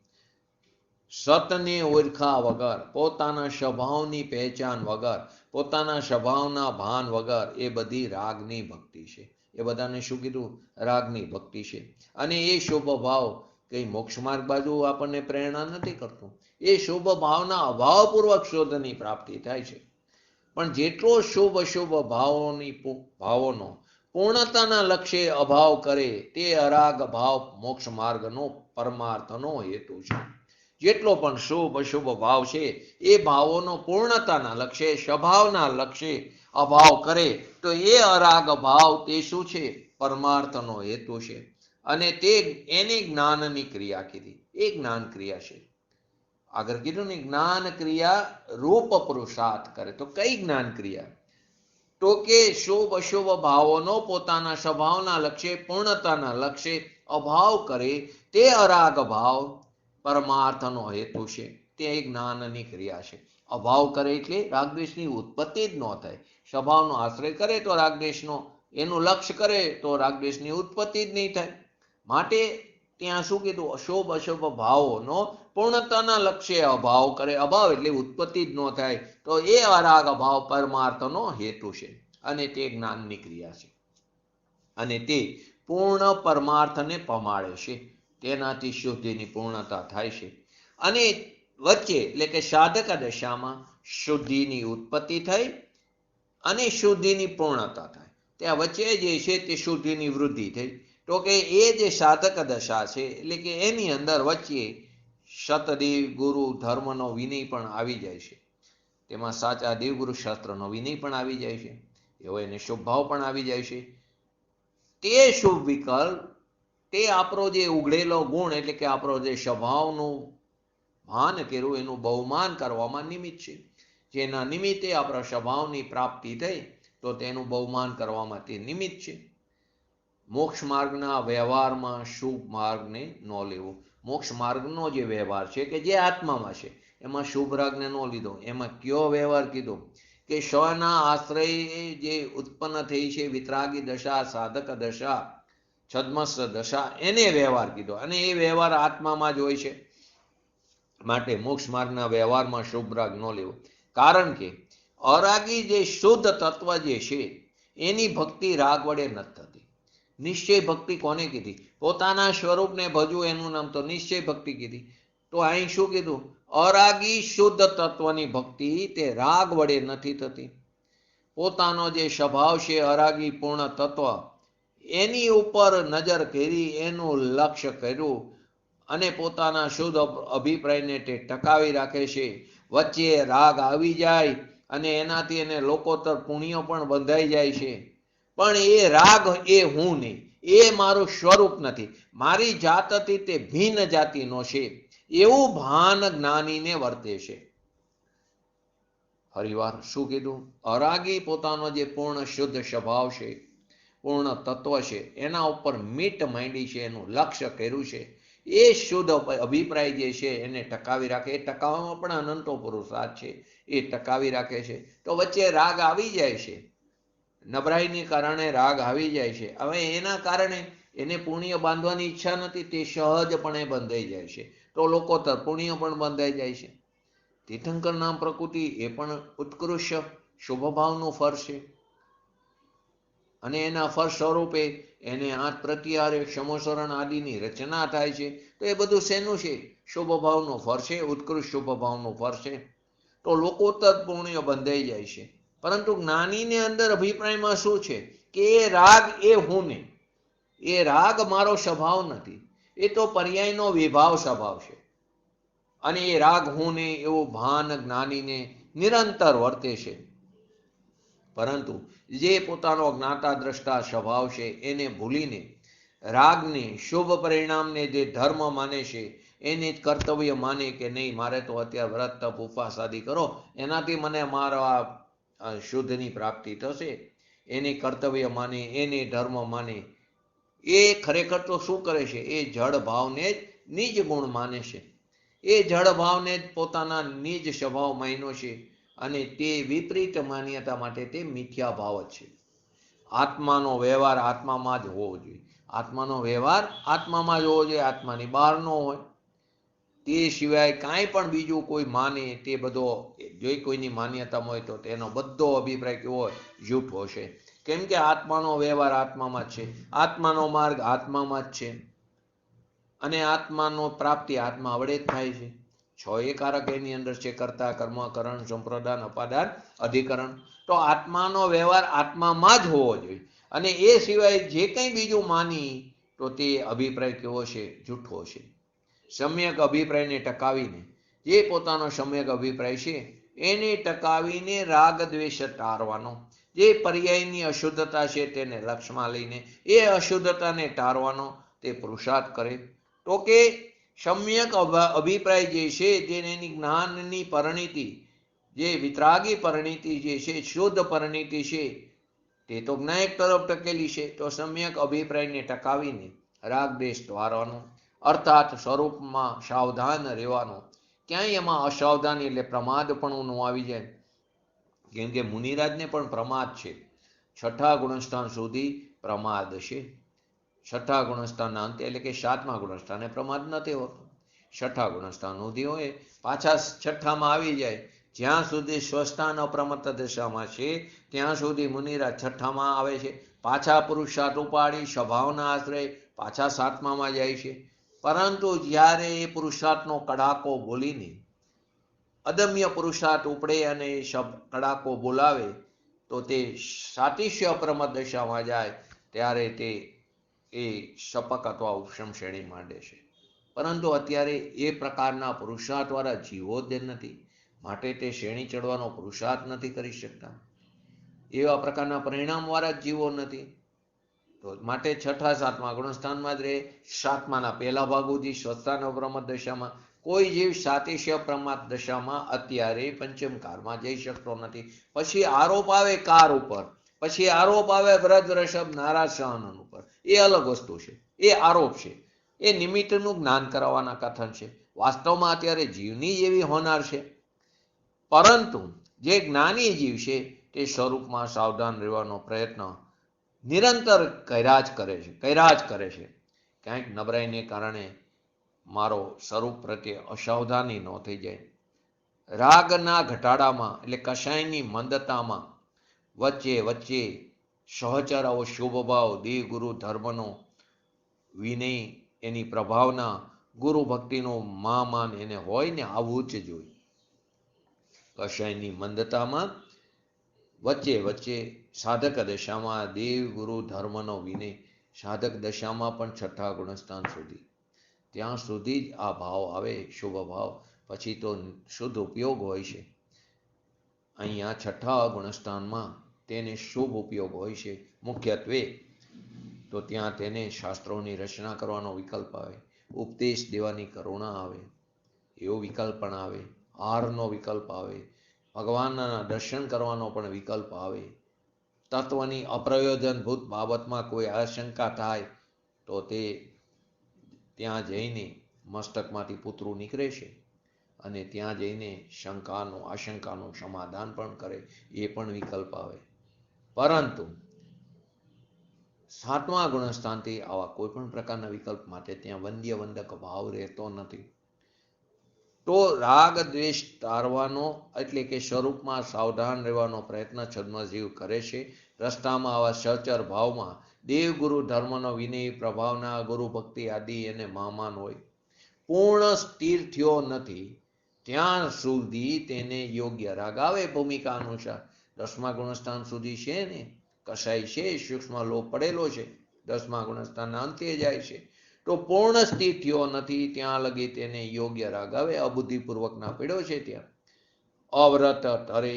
Speaker 1: સતને ઓળખા વગર, પોતાના સ્વભાવની પહેચાન વગર, પોતાના સ્વભાવના ભાન વગર, એ બધી રાગની ભક્તિ છે. એ બધાને શું કીધું? રાગની ભક્તિ છે. અને એ શુભ ભાવ કઈ મોક્ષ માર્ગ બાજુ આપણને પ્રેરણા નથી કરતું. એ શુભ ભાવના અભાવપૂર્વક શોધની પ્રાપ્તિ થાય છે. પણ જેટલો શુભ અશુભ ભાવોનો પૂર્ણતાના લક્ષ્ય અભાવ કરે, તે અરાગ ભાવ મોક્ષ માર્ગનો પરમાર્થનો હેતુ છે. જેટલો પણ શુભ અશુભ ભાવ છે, એ ભાવોનો પૂર્ણતાના લક્ષ્ય, સ્વભાવના લક્ષ્ય અભાવ કરે, તો એ અરાગ ભાવ તે શું છે? પરમાર્થનો હેતુ છે. અને તે એની જ્ઞાનની ક્રિયા કીધી. એ જ્ઞાન ક્રિયા છે. આગળ કીધું ને, જ્ઞાન ક્રિયા રૂપ પુરુષાર્થ કરે. તો કઈ જ્ઞાન ક્રિયા? તો કે શુભ અશુભ ભાવોનો પોતાના સ્વભાવના લક્ષ્ય, પૂર્ણતાના લક્ષ્ય અભાવ કરે, તે અરાગ ભાવ પરમાર્થનો હેતુ છે. તે જ્ઞાનની ક્રિયા છે. અભાવ કરે એટલે રાગદ્વેષની ઉત્પત્તિ જ ન થાય. સ્વભાવનો આશ્રય કરે તો રાગદ્વેષનો, એનું લક્ષ્ય કરે તો રાગદ્વેષની ઉત્પત્તિ જ નહીં થાય. માટે ત્યાં શું કીધું? અશુભ અશુભ ભાવોનો પૂર્ણતાના લક્ષ્ય અભાવ કરે. અભાવ એટલે ઉત્પત્તિ જ ન થાય. તો એ અરાગ ભાવ પરમાર્થનો હેતુ છે. અને તે જ્ઞાનની ક્રિયા છે. અને તે પૂર્ણ પરમાર્થને પમાડે છે. તેનાથી શુદ્ધિની પૂર્ણતા થાય છે. અને વચ્ચે એટલે કે સાધક દશામાં શુદ્ધિની ઉત્પત્તિ થઈ અને શુદ્ધિની પૂર્ણતા થાય. ત્યાં વચ્ચે જે છે તે શુદ્ધિની વૃદ્ધિ થઈ. તો કે એ જે સાધક દશા છે, એટલે કે એની અંદર વચ્ચે સતદેવ ગુરુ ધર્મનો વિનય પણ આવી જાય છે. તેમાં સાચા દેવગુરુ શાસ્ત્રનો વિનય પણ આવી જાય છે. એવો એને શુભ ભાવ પણ આવી જાય છે. તે શુભ વિકલ્પ, તે આપણો જે ઉઘડેલો ગુણ, એટલે કે આપણો જે સ્વભાવનું ભાન કર્યું એનું બહુમાન કરવામાં નિમિત્ત છે. જેના નિમિત્તે આપણા સ્વભાવની પ્રાપ્તિ થઈ તો તેનું બહુમાન કરવામાં તે નિમિત્ત છે. મોક્ષ માર્ગના વ્યવહારમાં શુભ માર્ગને ન લેવો. મોક્ષ માર્ગનો જે વ્યવહાર છે કે જે આત્મામાં છે એમાં શુભ રાગને ન લીધો. એમાં કયો વ્યવહાર કીધો કે સ્વના આશ્રય જે ઉત્પન્ન થઈ છે વિતરાગી દશા, સાધક દશા, છદ્મસ્ત દશા, એને વ્યવહાર કીધો અને એ વ્યવહાર આત્મામાં જ હોય છે. માટે મોક્ષ માર્ગના વ્યવહારમાં શુભ રાગ ન લેવો. કારણ કે અરાગી જે શુદ્ધ તત્વ જે છે એની ભક્તિ રાગ વડે નથી થતી. નિશ્ચય ભક્તિ કોને કીધી? પોતાના સ્વરૂપને ભજવું એનું નામ તો નિશ્ચય ભક્તિ કીધી. તો અહીં શું કીધું? અરાગી શુદ્ધ તત્વની ભક્તિ તે રાગ વડે નથી થતી. પોતાનો જે સ્વભાવ છે અરાગી પૂર્ણ તત્વ એની ઉપર નજર કરી, એનું લક્ષ્ય કર્યું અને પોતાના શુદ્ધ અભિપ્રાયને તે ટકાવી રાખે છે. વચ્ચે રાગ આવી જાય અને એનાથી એને લોકોતર પુણ્ય પણ બંધાઈ જાય છે. પણ એ રાગ એ હું નહીં, એ મારું સ્વરૂપ નથી, મારી જાતથી તે ભિન્ન જાતિનો છે એવું ભાન જ્ઞાનીને વર્તે છે. ફરીવાર શું કીધું? અરાગી પોતાનો જે પૂર્ણ શુદ્ધ સ્વભાવ છે, પૂર્ણ તત્વ છે, એના ઉપર મીટ માંડી છે, એનું લક્ષ્ય કર્યું છે. એ શુદ્ધ અભિપ્રાય જે છે એને ટકાવી રાખે. એ ટકાવવામાં પણ અનંતો પુરુષાર્થ છે, એ ટકાવી રાખે છે. તો વચ્ચે રાગ આવી જાય છે, નબળાઈને કારણે રાગ આવી જાય છે. હવે એના કારણે એને પુણ્ય બાંધવાની ઈચ્છા નથી, તે સહજપણે બંધાઈ જાય છે. તો લોકો પુણ્ય પણ બંધાઈ જાય છે. તીર્થંકર નામ પ્રકૃતિ એ પણ ઉત્કૃષ્ટ શુભભાવનું ફળ છે અને એના ફળ સ્વરૂપે એને આઠ પ્રત્યાહારે ક્ષમોસરણ આદિની રચના થાય છે. તો એ બધું શેનું છે? શુભભાવનું ફળ છે, ઉત્કૃષ્ટ શુભભાવનું ફળ છે. તો લોકોતર પુણ્ય બંધાઈ જાય છે. પરંતુ જ્ઞાનીને અંદર અભિપ્રાયમાં શું છે કે એ રાગ એ હું નહીં, એ રાગ મારો સ્વભાવ નથી, એ તો પર્યાયનો વિભાવ સ્વભાવ છે અને એ રાગ હું નહીં એવું ભાન જ્ઞાનીને નિરંતર વર્તે છે. પરંતુ જે પોતાનો જ્ઞાતા દ્રષ્ટા સ્વભાવ છે એને ભૂલીને રાગને, શુભ પરિણામને જે ધર્મ માને છે એને જ કર્તવ્ય માને કે નહીં, મારે તો અત્યારે વ્રત તપ ઉપવાસ આદિ કરો, એનાથી મને મારા શુદ્ધની પ્રાપ્તિ થશે, એને કર્તવ્ય માને, એને ધર્મ માને. એ ખરેખર તો શું કરે છે? એ જળ ભાવને જ નિજ ગુણ માને છે. એ જળ ભાવને જ પોતાના નિજ સ્વભાવ માન્યો છે અને તે વિપરીત માન્યતા માટે તે મિથ્યા ભાવ જ છે. આત્માનો વ્યવહાર આત્મામાં જ હોવો જોઈએ. આત્માનો વ્યવહાર આત્મામાં જ હોવો જોઈએ, આત્માની બહાર ન હોય. તે સિવાય કાંઈ પણ બીજું કોઈ માને તે બધો, જો કોઈની માન્યતામાં હોય તો તેનો બધો અભિપ્રાય કેવો હોય? જૂઠો છે. કેમ કે આત્માનો વ્યવહાર આત્મામાં જ છે, આત્માનો માર્ગ આત્મામાં જ છે અને આત્માનો પ્રાપ્તિ આત્મા વડે જ થાય છે. છ એકારક એની અંદર છે: કર્તા, કર્મ, કરણ, સંપ્રદાન, અપાદાન, અધિકરણ. તો આત્માનો વ્યવહાર આત્મામાં જ હોવો જોઈએ અને એ સિવાય જે કંઈ બીજું માની તો તે અભિપ્રાય કેવો છે? જૂઠો છે. સમ્યક અભિપ્રાયને ટકાવીને, જે પોતાનો સમ્યક અભિપ્રાય છે એને ટકાવીને રાગ દ્વેષ ટાળવાનો, જે પર્યાયની અશુદ્ધતા છે તેને લક્ષમાં લઈને એ અશુદ્ધતાને ટાળવાનો તે પુરુષાર્થ કરે. તો કે સમ્યક અભિપ્રાય જે છે, જેની જ્ઞાનની પરિણીતિ, જે વિતરાગી પરિણીતિ જે છે, શુદ્ધ પરિણીતિ છે, તે તો જ્ઞાયક તરફ ટકેલી છે. તો સમ્યક અભિપ્રાયને ટકાવીને રાગ દ્વેષ ટાળવાનો, અર્થાત સ્વરૂપમાં સાવધાન રહેવાનો. ક્યાંય એમાં અસાવધાની એટલે પ્રમાદપણું ન આવી જાય. કેમ કે મુનિરાજને પણ પ્રમાદ છે. છઠ્ઠા ગુણસ્થાન સુધી પ્રમાદ છે. છઠ્ઠા ગુણસ્થાનના અંતે એટલે કે સાતમા ગુણસ્થાને પ્રમાદ નથી હોતો. છઠ્ઠા ગુણસ્થાન સુધી હોય, પાછા છઠ્ઠામાં આવી જાય. જ્યાં સુધી સ્વસ્થાન અપ્રમત્ત દશામાં છે ત્યાં સુધી મુનિરાજ છઠ્ઠામાં આવે છે. પાછા પુરુષાર્થ ઉપાડી સ્વભાવના આશ્રય પાછા સાતમામાં જાય છે. પરંતુ જ્યારે એ પુરુષાર્થનો કડાકો બોલીને અદમ્ય પુરુષાર્થ ઉપડે અને એ કડાકો બોલાવે તો તે સાતિશ્ય અપ્રમત્ત દશામાં જાય ત્યારે તે એ શપક અથવા ઉપશમ શ્રેણી માંડે છે. પરંતુ અત્યારે એ પ્રકારના પુરુષાર્થવાળા જીવો જ નથી, માટે તે શ્રેણી ચડવાનો પુરુષાર્થ નથી કરી શકતા. એવા પ્રકારના પરિણામવાળા જીવો નથી. તો માટે છઠ્ઠા સાતમા ગુણસ્થાનમાં જ રહે. સાતમાના પહેલા ભાગ સુધી સ્વસ્થાન અપ્રમત્ત દશામાં કોઈ જીવ સાતિશય પ્રમાદ દશામાં અત્યારે પંચમ કાળમાં જઈ શકતો નથી. પછી આરોપ આવે કાર ઉપર, પછી આરોપ આવે વ્રજ ઋષભ નારાયણ ઉપર. એ અલગ વસ્તુ છે, એ આરોપ છે, એ નિમિત્તનું જ્ઞાન કરાવવાના કથન છે. વાસ્તવમાં અત્યારે જીવની એવી હોનાર છે, પરંતુ જે જ્ઞાની જીવ છે તે સ્વરૂપમાં સાવધાન રહેવાનો પ્રયત્ન નિરંતર કર્યા જ કરે છે. ક્યાંક નબળાઈને કારણે મારો સ્વરૂપ પ્રત્યે અસાવધાની ન થઈ જાય. રાગના ઘટાડામાં એટલે કષાયની મંદતામાં વચ્ચે સહચરાઓ શુભ ભાવ, દેવ ગુરુ ધર્મનો વિનય, એની પ્રભાવના, ગુરુ ભક્તિનો માન એને હોય ને, આવું જ જોઈએ. કષાયની મંદતામાં વચ્ચે સાધક દશામાં દેવ ગુરુ ધર્મનો વિનય, સાધક દશામાં પણ છઠ્ઠા ગુણસ્થાન સુધી, ત્યાં સુધી જ આ ભાવ આવે, શુભ ભાવ. પછી તો શુદ્ધ ઉપયોગ હોય છે. અહીંયા છઠ્ઠા ગુણસ્થાનમાં તેને શુભ ઉપયોગ હોય છે મુખ્યત્વે. તો ત્યાં તેને શાસ્ત્રોની રચના કરવાનો વિકલ્પ આવે, ઉપદેશ દેવાની કરુણા આવે, એવો વિકલ્પ પણ આવે, આહારનો વિકલ્પ આવે, ભગવાનના દર્શન કરવાનો પણ વિકલ્પ આવે. તત્વની અપ્રયોજનભૂત બાબતમાં કોઈ આશંકા થાય તો તે ત્યાં જઈને મસ્તકમાંથી પૂતરું નીકળે છે અને ત્યાં જઈને આશંકાનું સમાધાન પણ કરે, એ પણ વિકલ્પ આવે. પરંતુ સાતમા ગુણસ્થાનથી આવા કોઈ પણ પ્રકારના વિકલ્પ માટે ત્યાં વંદ્યવંદક ભાવ રહેતો નથી. તો રાગ દ્વેષ તારવાનો એટલે કે સ્વરૂપમાં સાવધાન રહેવાનો પ્રયત્ન છદ્મજીવ કરે છે. રસ્તામાં આવા સચર ભાવમાં દેવ ગુરુ ધર્મનો વિનય, પ્રભાવના, ગુરુ ભક્તિ આદિ એને મામાન હોય. પૂર્ણ સ્થિર થયો નથી ત્યાં સુધી તેને યોગ્ય રાગ આવે ભૂમિકા અનુસાર. 10મા ગુણસ્થાન સુધી છે ને, કસાય છે, સૂક્ષ્મ લોપ પડેલો છે, 10મા ગુણસ્થાનના અંતે જાય છે. તો પૂર્ણ સ્થિર થયો નથી ત્યાં લગી તેને યોગ્ય રાગ આવે. અબુદ્ધિપૂર્વકના પીડ્યો છે ત્યાં અવ્રત તરે,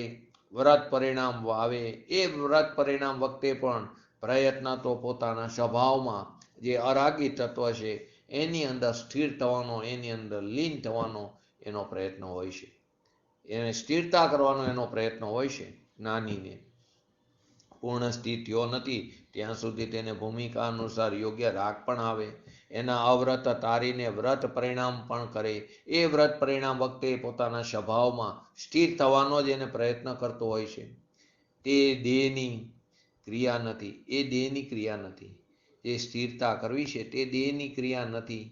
Speaker 1: વ્રત પરિણામ આવે. એ વ્રત પરિણામ વખતે પણ પ્રયત્ન તો પોતાના સ્વભાવમાં જે અરાગી તત્વ છે એની અંદર સ્થિર થવાનો, એની અંદર લીન થવાનો એનો પ્રયત્ન હોય છે. એને સ્થિરતા કરવાનો એનો પ્રયત્ન હોય છે. જ્ઞાનીને પૂર્ણ સ્થિર થયો નથી ત્યાં સુધી તેને ભૂમિકા અનુસાર યોગ્ય રાગ પણ આવે. એના અવ્રત તારીને વ્રત પરિણામ પણ કરે. એ વ્રત પરિણામ વખતે પોતાના સ્વભાવમાં સ્થિર થવાનો જ એને પ્રયત્ન કરતો હોય છે. તે દેહની ક્રિયા નથી. જે સ્થિરતા કરવી છે તે દેહની ક્રિયા નથી.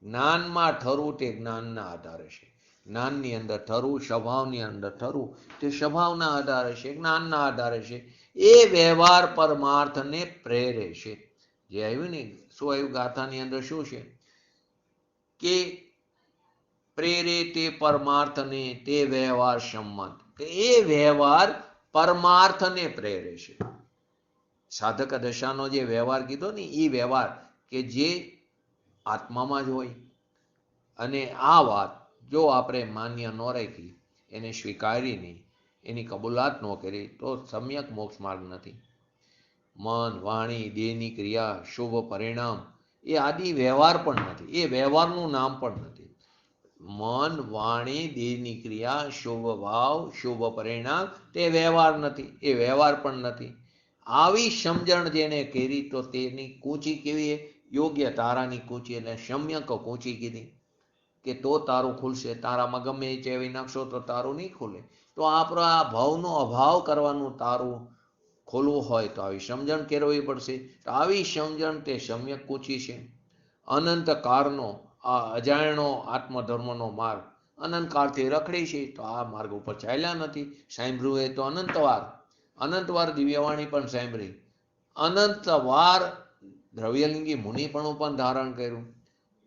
Speaker 1: જ્ઞાનમાં ઠરવું તે જ્ઞાનના આધારે છે. જ્ઞાનની અંદર ઠરવું, સ્વભાવની અંદર ઠરવું તે સ્વભાવના આધારે છે, જ્ઞાનના આધારે છે. એ વ્યવહાર પરમાર્થને પ્રેરે છે. જે આવ્યું ને, શું આવ્યું ગાથાની અંદર, શું છે કે પ્રેરે તે પરમાર્થને તે વ્યવહાર સંમત. એ વ્યવહાર પરમાર્થને પ્રેરે છે. સાધક દશાનો જે વ્યવહાર કીધો ને, એ વ્યવહાર કે જે આત્મામાં જ હોય. અને આ વાત જો આપણે માન્ય ન રાખી, એને સ્વીકારી નહીં, એની કબૂલાત ન કરી તો સમ્યક મોક્ષ માર્ગ નથી. મન, વાણી, દેહની ક્રિયા, શુભ પરિણામ એ આદિ વ્યવહાર પણ નથી. એ વ્યવહારનું નામ પણ નથી. મન, વાણી, દેહની ક્રિયા, શુભ ભાવ, શુભ પરિણામ તે વ્યવહાર નથી. એ વ્યવહાર પણ નથી. આવી સમજણ જેને કરી તો તેની કૂંચી કેવી, યોગ્ય તારાની કૂંચી, એટલે સમ્યક કૂંચી કીધી કે તો તારું ખુલશે. તારામાં ગમે એ ચેવી નાખશો તો તારું નહીં ખુલે. તો આપણે આ ભાવનો અભાવ કરવાનું તારું ખોલવું હોય તો આવી સમજણ કેળવવી પડશે. તો આવી સમજણ તે સમ્યક કૂંચી છે. અનંત કાળનો આ અજાણ્યો આત્મધર્મનો માર્ગ અનંતકાળથી રખડી છે. તો આ માર્ગ ઉપર ચાલ્યા નથી. સાંભળ્યું એ તો અનંતવાર દિવ્યવાણી પણ સાંભળી, અનંતવાર દ્રવ્યલિંગી મુનિપણું પણ ધારણ કર્યું,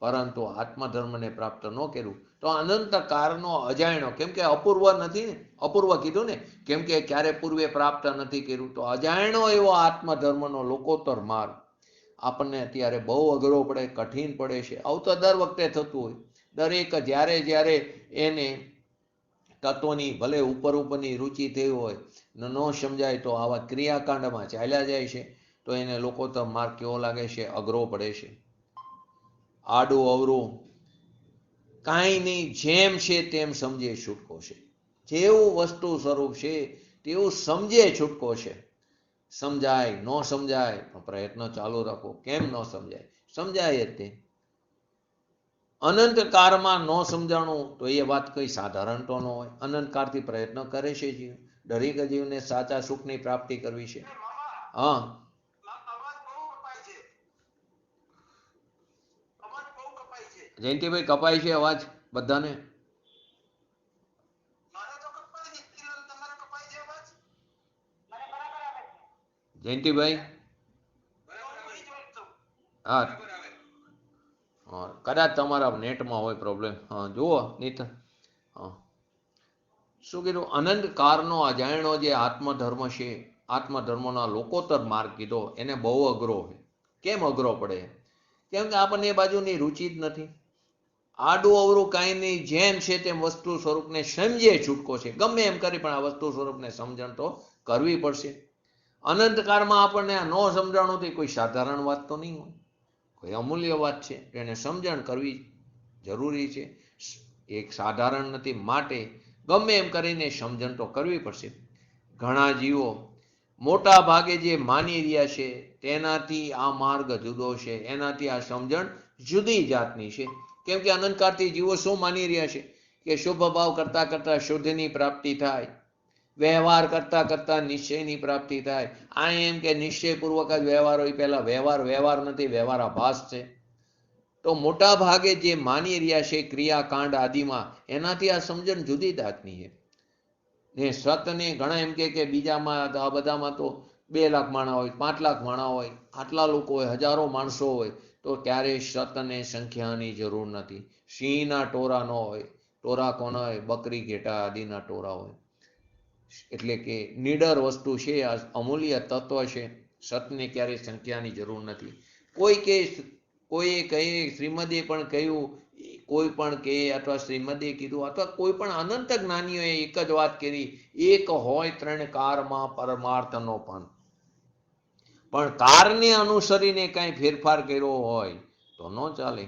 Speaker 1: પરંતુ આત્મધર્મને પ્રાપ્ત ન કર્યું. તો અનંત કાળનો અજાણ્યો, કેમ કે અપૂર્વ નથી ને, અપૂર્વ કીધું ને, કેમ કે ક્યારે પૂર્વે પ્રાપ્ત નથી કર્યું. તો અજાણ્યો એવો આત્મધર્મનો લોકોત્તર માર્ગ આપણને અત્યારે બહુ અઘરો પડે, કઠિન પડે છે. આવું તો દર વખતે થતું હોય. દરેક જ્યારે એને તત્વની ભલે ઉપરની રુચિ થઈ હોય, ન સમજાય તો આવા ક્રિયાકાંડમાં ચાલ્યા જાય છે. તો એને લોકોત્તર માર્ગ કેવો લાગે છે, અઘરો પડે છે. આડું અવરું કાંઈ નહીં, જેમ છે તેમ સમજે છૂટકો છે. જેવું વસ્તુ સ્વરૂપ છે તેવું સમજે છૂટકો છે. સમજાય ન સમજાય પણ પ્રયત્ન ચાલુ રાખો. કેમ ન સમજાય? સમજાય જ તે. અનંતકાળમાં ન સમજાણું તો એ વાત કઈ સાધારણ તો ન હોય. અનંતકાળથી પ્રયત્ન કરે છે જીવ. દરેક જીવને સાચા સુખની પ્રાપ્તિ કરવી છે. હા, જયંતિભાઈ કપાય છે અવાજ બધાને? જયંતિભાઈ? હા, કદાચ તમારા નેટમાં હોય પ્રોબ્લેમ. હા, જુઓ નીત. હા, શું કીધું? અનંત કાળનો અજાણ્યો જે આત્મધર્મ છે, આત્મધર્મના લોકોત્તર માર્ગ કીધો, એને બહુ અઘરો છે. કેમ અઘરો પડે? કેમ કે આપણને એ બાજુની રુચિ જ નથી. આડું અવરું કાંઈ નહીં, જેમ છે તેમ વસ્તુ સ્વરૂપને સમજે છૂટકો છે. ગમે એમ કરી પણ આ વસ્તુ સ્વરૂપને સમજણ તો કરવી પડશે. અનંતકાળમાં આપણને આ ન સમજાણું તો કોઈ સાધારણ વાત તો નહીં હોય, કોઈ અમૂલ્ય વાત છે. એને સમજણ કરવી જરૂરી છે, એક સાધારણ નથી. માટે ગમે એમ કરીને સમજણ તો કરવી પડશે. ઘણા જીવો મોટા ભાગે જે માની રહ્યા છે તેનાથી આ માર્ગ જુદો છે, એનાથી આ સમજણ જુદી જાતની છે. કેમ કે અનંતકાળથી જીવો શું માની રહ્યા છે કે શુભ ભાવ કરતા કરતા શુદ્ધની પ્રાપ્તિ થાય, વ્યવહાર કરતા કરતા નિશ્ચયની પ્રાપ્તિ થાય. આ એમ કે નિશ્ચયપૂર્વક જ વ્યવહાર હોય. પહેલા વ્યવહાર નથી, વ્યવહાર આભાસ છે. તો મોટા ભાગે જે માની રહ્યા છે ક્રિયાકાંડ આદિમાં, એનાથી આ સમજણ જુદી જાતની છે. ને સતને ઘણા એમ કે બીજામાં આ બધામાં તો 2 લાખ માણા હોય, 5 લાખ માણા હોય, આટલા લોકો હોય, હજારો માણસો હોય, તો ક્યારેય સતને સંખ્યાની જરૂર નથી. સિંહના ટોરા ન હોય. ટોરા કોના હોય? બકરી, ઘેટા આદિના ટોરા હોય. એટલે કે નીડર વસ્તુ છે, આ અમૂલ્ય તત્વ છે. સતને ક્યારેય સંખ્યાની જરૂર નથી. કોઈએ કહે, શ્રીમદે પણ કહ્યું, કોઈ પણ કહે અથવા શ્રીમદે કીધું અથવા કોઈ પણ અનંત જ્ઞાનીઓએ એક જ વાત કરી, એક હોય 3 કારમાં પરમાર્થનો પણ કારને અનુસરીને કાંઈ ફેરફાર કર્યો હોય તો ન ચાલે.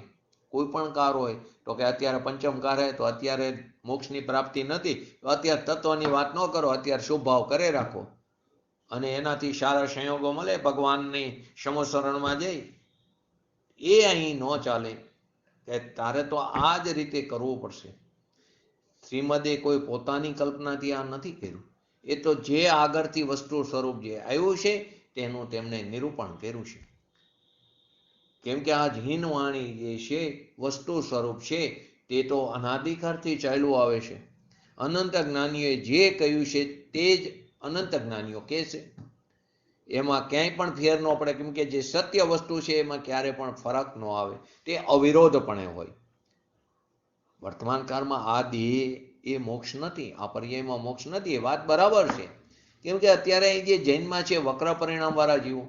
Speaker 1: કોઈ પણ કાર હોય તો કે અત્યારે પંચમ કાર હે તો અત્યારે મોક્ષની પ્રાપ્તિ નથી, તો અત્યારે તત્વની વાત ન કરો, અત્યારે શુભ ભાવ કરે રાખો અને એનાથી સારા સંયોગો મળે, ભગવાનની સમસરણમાં જઈ. એ અહીં ન ચાલે. કે તારે તો આ જ રીતે કરવું પડશે. શ્રીમદે કોઈ પોતાની કલ્પનાથી આ નથી કર્યું. એ તો જે આગળથી વસ્તુ સ્વરૂપ જે આવ્યું છે તેનું તેમણે નિરૂપણ કર્યું છે. કેમ કે આ જીનવાણી જે છે વસ્તુ સ્વરૂપ છે તે તો અનાદિકાળથી ચાલ્યું આવે છે. અનંત જ્ઞાનીઓએ જે કહ્યું છે તે જ અનંત જ્ઞાનીઓ કહે છે. એમાં ક્યાંય પણ ફેર ન પડે. કેમ કે જે સત્ય વસ્તુ છે એમાં ક્યારે પણ ફરક ન આવે, તે અવિરોધપણે હોય. વર્તમાન કાળમાં આ દેહ એ મોક્ષ નથી, આ પર્યાયમાં મોક્ષ નથી, એ વાત બરાબર છે. કેમ કે અત્યારે જે જૈનમાં છે વક્ર પરિણામ વાળા જીવો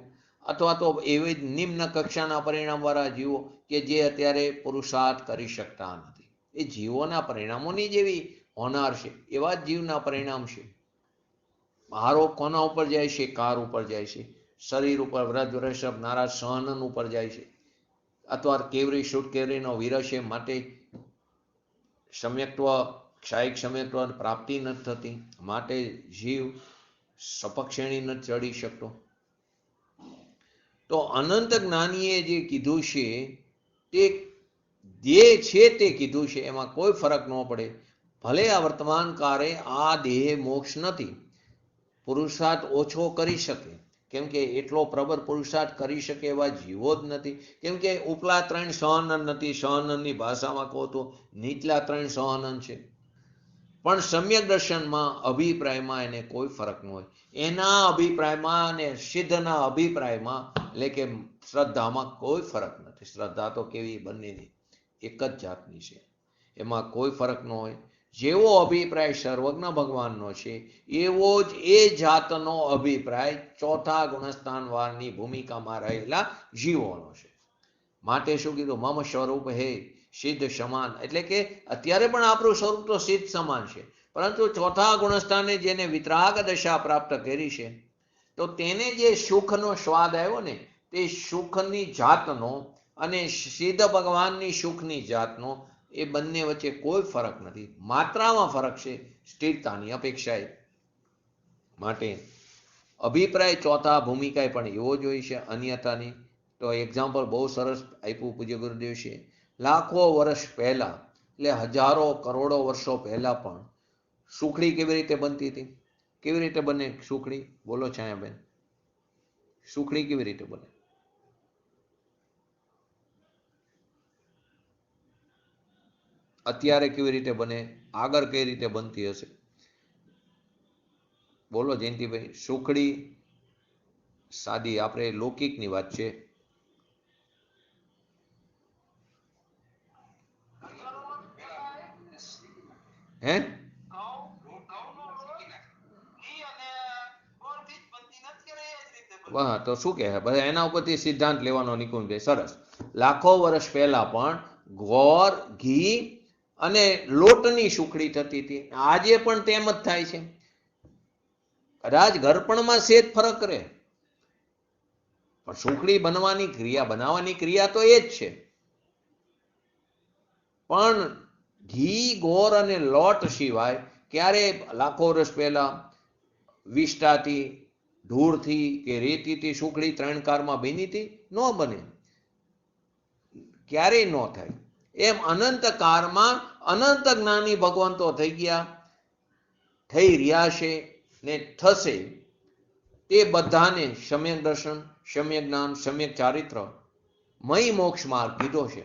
Speaker 1: અથવા તો એવી નિમ્ન કક્ષાના પરિણામ વાળા જીવો કે જે અત્યારે પુરુષાર્થ કરી શકતા નથી, એ જીવોના પરિણામોની જેવી હોનાર છે, એવા જ જીવના પરિણામ છે. આરોપ કોના ઉપર જાય છે? કાર ઉપર જાય છે, શરીર ઉપર, વ્રજ વૃષભ નારાજ સહનન ઉપર જાય છે. અથવા કેવરી શુદ્ધ કેવરીનો વિરહ છે, માટે સમ્યક્ત્વ, ક્ષાયિક સમ્યક્ત્વ પ્રાપ્તિ નથી થતી, માટે જીવ સપક્ષેણી નથી ચડી શકતો. તો અનંત જ્ઞાનીએ જે કીધું છે તે જે છે તે કીધું છે, એમાં કોઈ ફરક ન પડે. ભલે આ વર્તમાન કાળે આ દેહ મોક્ષ નથી, પુરુષાર્થ ઓછો કરી શકે. કેમ કે એટલો પ્રબળ પુરુષાર્થ કરી શકે એવા જીવો જ નથી. કેમ કે ઉપલા 3 સહનન નથી, સહનનની ભાષામાં કહો તો નીચલા 3 સહનન છે. પણ સમ્યક દર્શનમાં અભિપ્રાયમાં એને કોઈ ફરક ન હોય. એના અભિપ્રાયમાં અને સિદ્ધના અભિપ્રાયમાં એટલે કે શ્રદ્ધામાં કોઈ ફરક નથી. શ્રદ્ધા તો કેવી બંનેની એક જ જાતની છે, એમાં કોઈ ફરક ન હોય. જેવો અભિપ્રાય સર્વજ્ઞ ભગવાનનો છે એવો જ એ જાતનો અભિપ્રાય ચોથા ગુણસ્થાન વાળની ભૂમિકામાં રહેલા જીવોનો છે. માટે શું કીધું? મમ સ્વરૂપ હે સિદ્ધ સમાન. એટલે કે અત્યારે પણ આપણું સ્વરૂપ તો સિદ્ધ સમાન છે, પરંતુ ચોથા ગુણસ્થાને જેને વિતરાગ દશા પ્રાપ્ત કરી છે, તો તેને જે સુખનો સ્વાદ આવ્યો ને, તે સુખની જાતનો અને સિદ્ધ ભગવાનની સુખની જાતનો એ બંને વચ્ચે કોઈ ફરક નથી, માત્રામાં ફરક છે, સ્થિરતાની અપેક્ષાએ. માટે અભિપ્રાય ચોથા ભૂમિકાએ પણ એવો જ હોય છે, અન્યતાની. તો એક્ઝામ્પલ બહુ સરસ આપ્યું પૂજ્ય ગુરુદેવ છે. લાખો વર્ષ પહેલા, એટલે હજારો કરોડો વર્ષો પહેલા પણ સુખડી કેવી રીતે બનતી હતી? કેવી રીતે બને સુખડી? બોલો છાયાબેન, સુખડી કેવી રીતે બને? અત્યારે કેવી રીતે બને? આગળ કઈ રીતે બનતી હશે? બોલો જયંતિભાઈ. સુખડી સાદી, આપણે લૌકિકની વાત છે. હે? વાહ, તો શું કહે બધા એના ઉપરથી સિદ્ધાંત લેવાનો નિકુંજભાઈ, સરસ. લાખો વર્ષ પહેલા પણ ગોળ, ઘી અને લોટની સુખડી થતી હતી. આજે પણ તેમ જ થાય છે. કદાચ ઘરપણમાં સેજ ફરક રહે, પણ સુખડી બનવાની ક્રિયા, બનાવવાની ક્રિયા તો એ જ છે. પણ ઘી, ગોળ અને લોટ સિવાય ક્યારે લાખો વર્ષ પહેલા વિષ્ટાથી, ધૂળથી કે રેતીથી સુખડી 3 કારમાં બની હતી? ન બને, ક્યારેય ન થાય. એમ અનંત કાળમાં અનંત જ્ઞાની ભગવંતો થઈ ગયા, થઈ રહ્યા છે ને થશે. તે બધાને સમ્યક દર્શન, સમ્યક જ્ઞાન, સમ્યક ચારિત્ર મય મોક્ષ માર્ગ કીધો છે.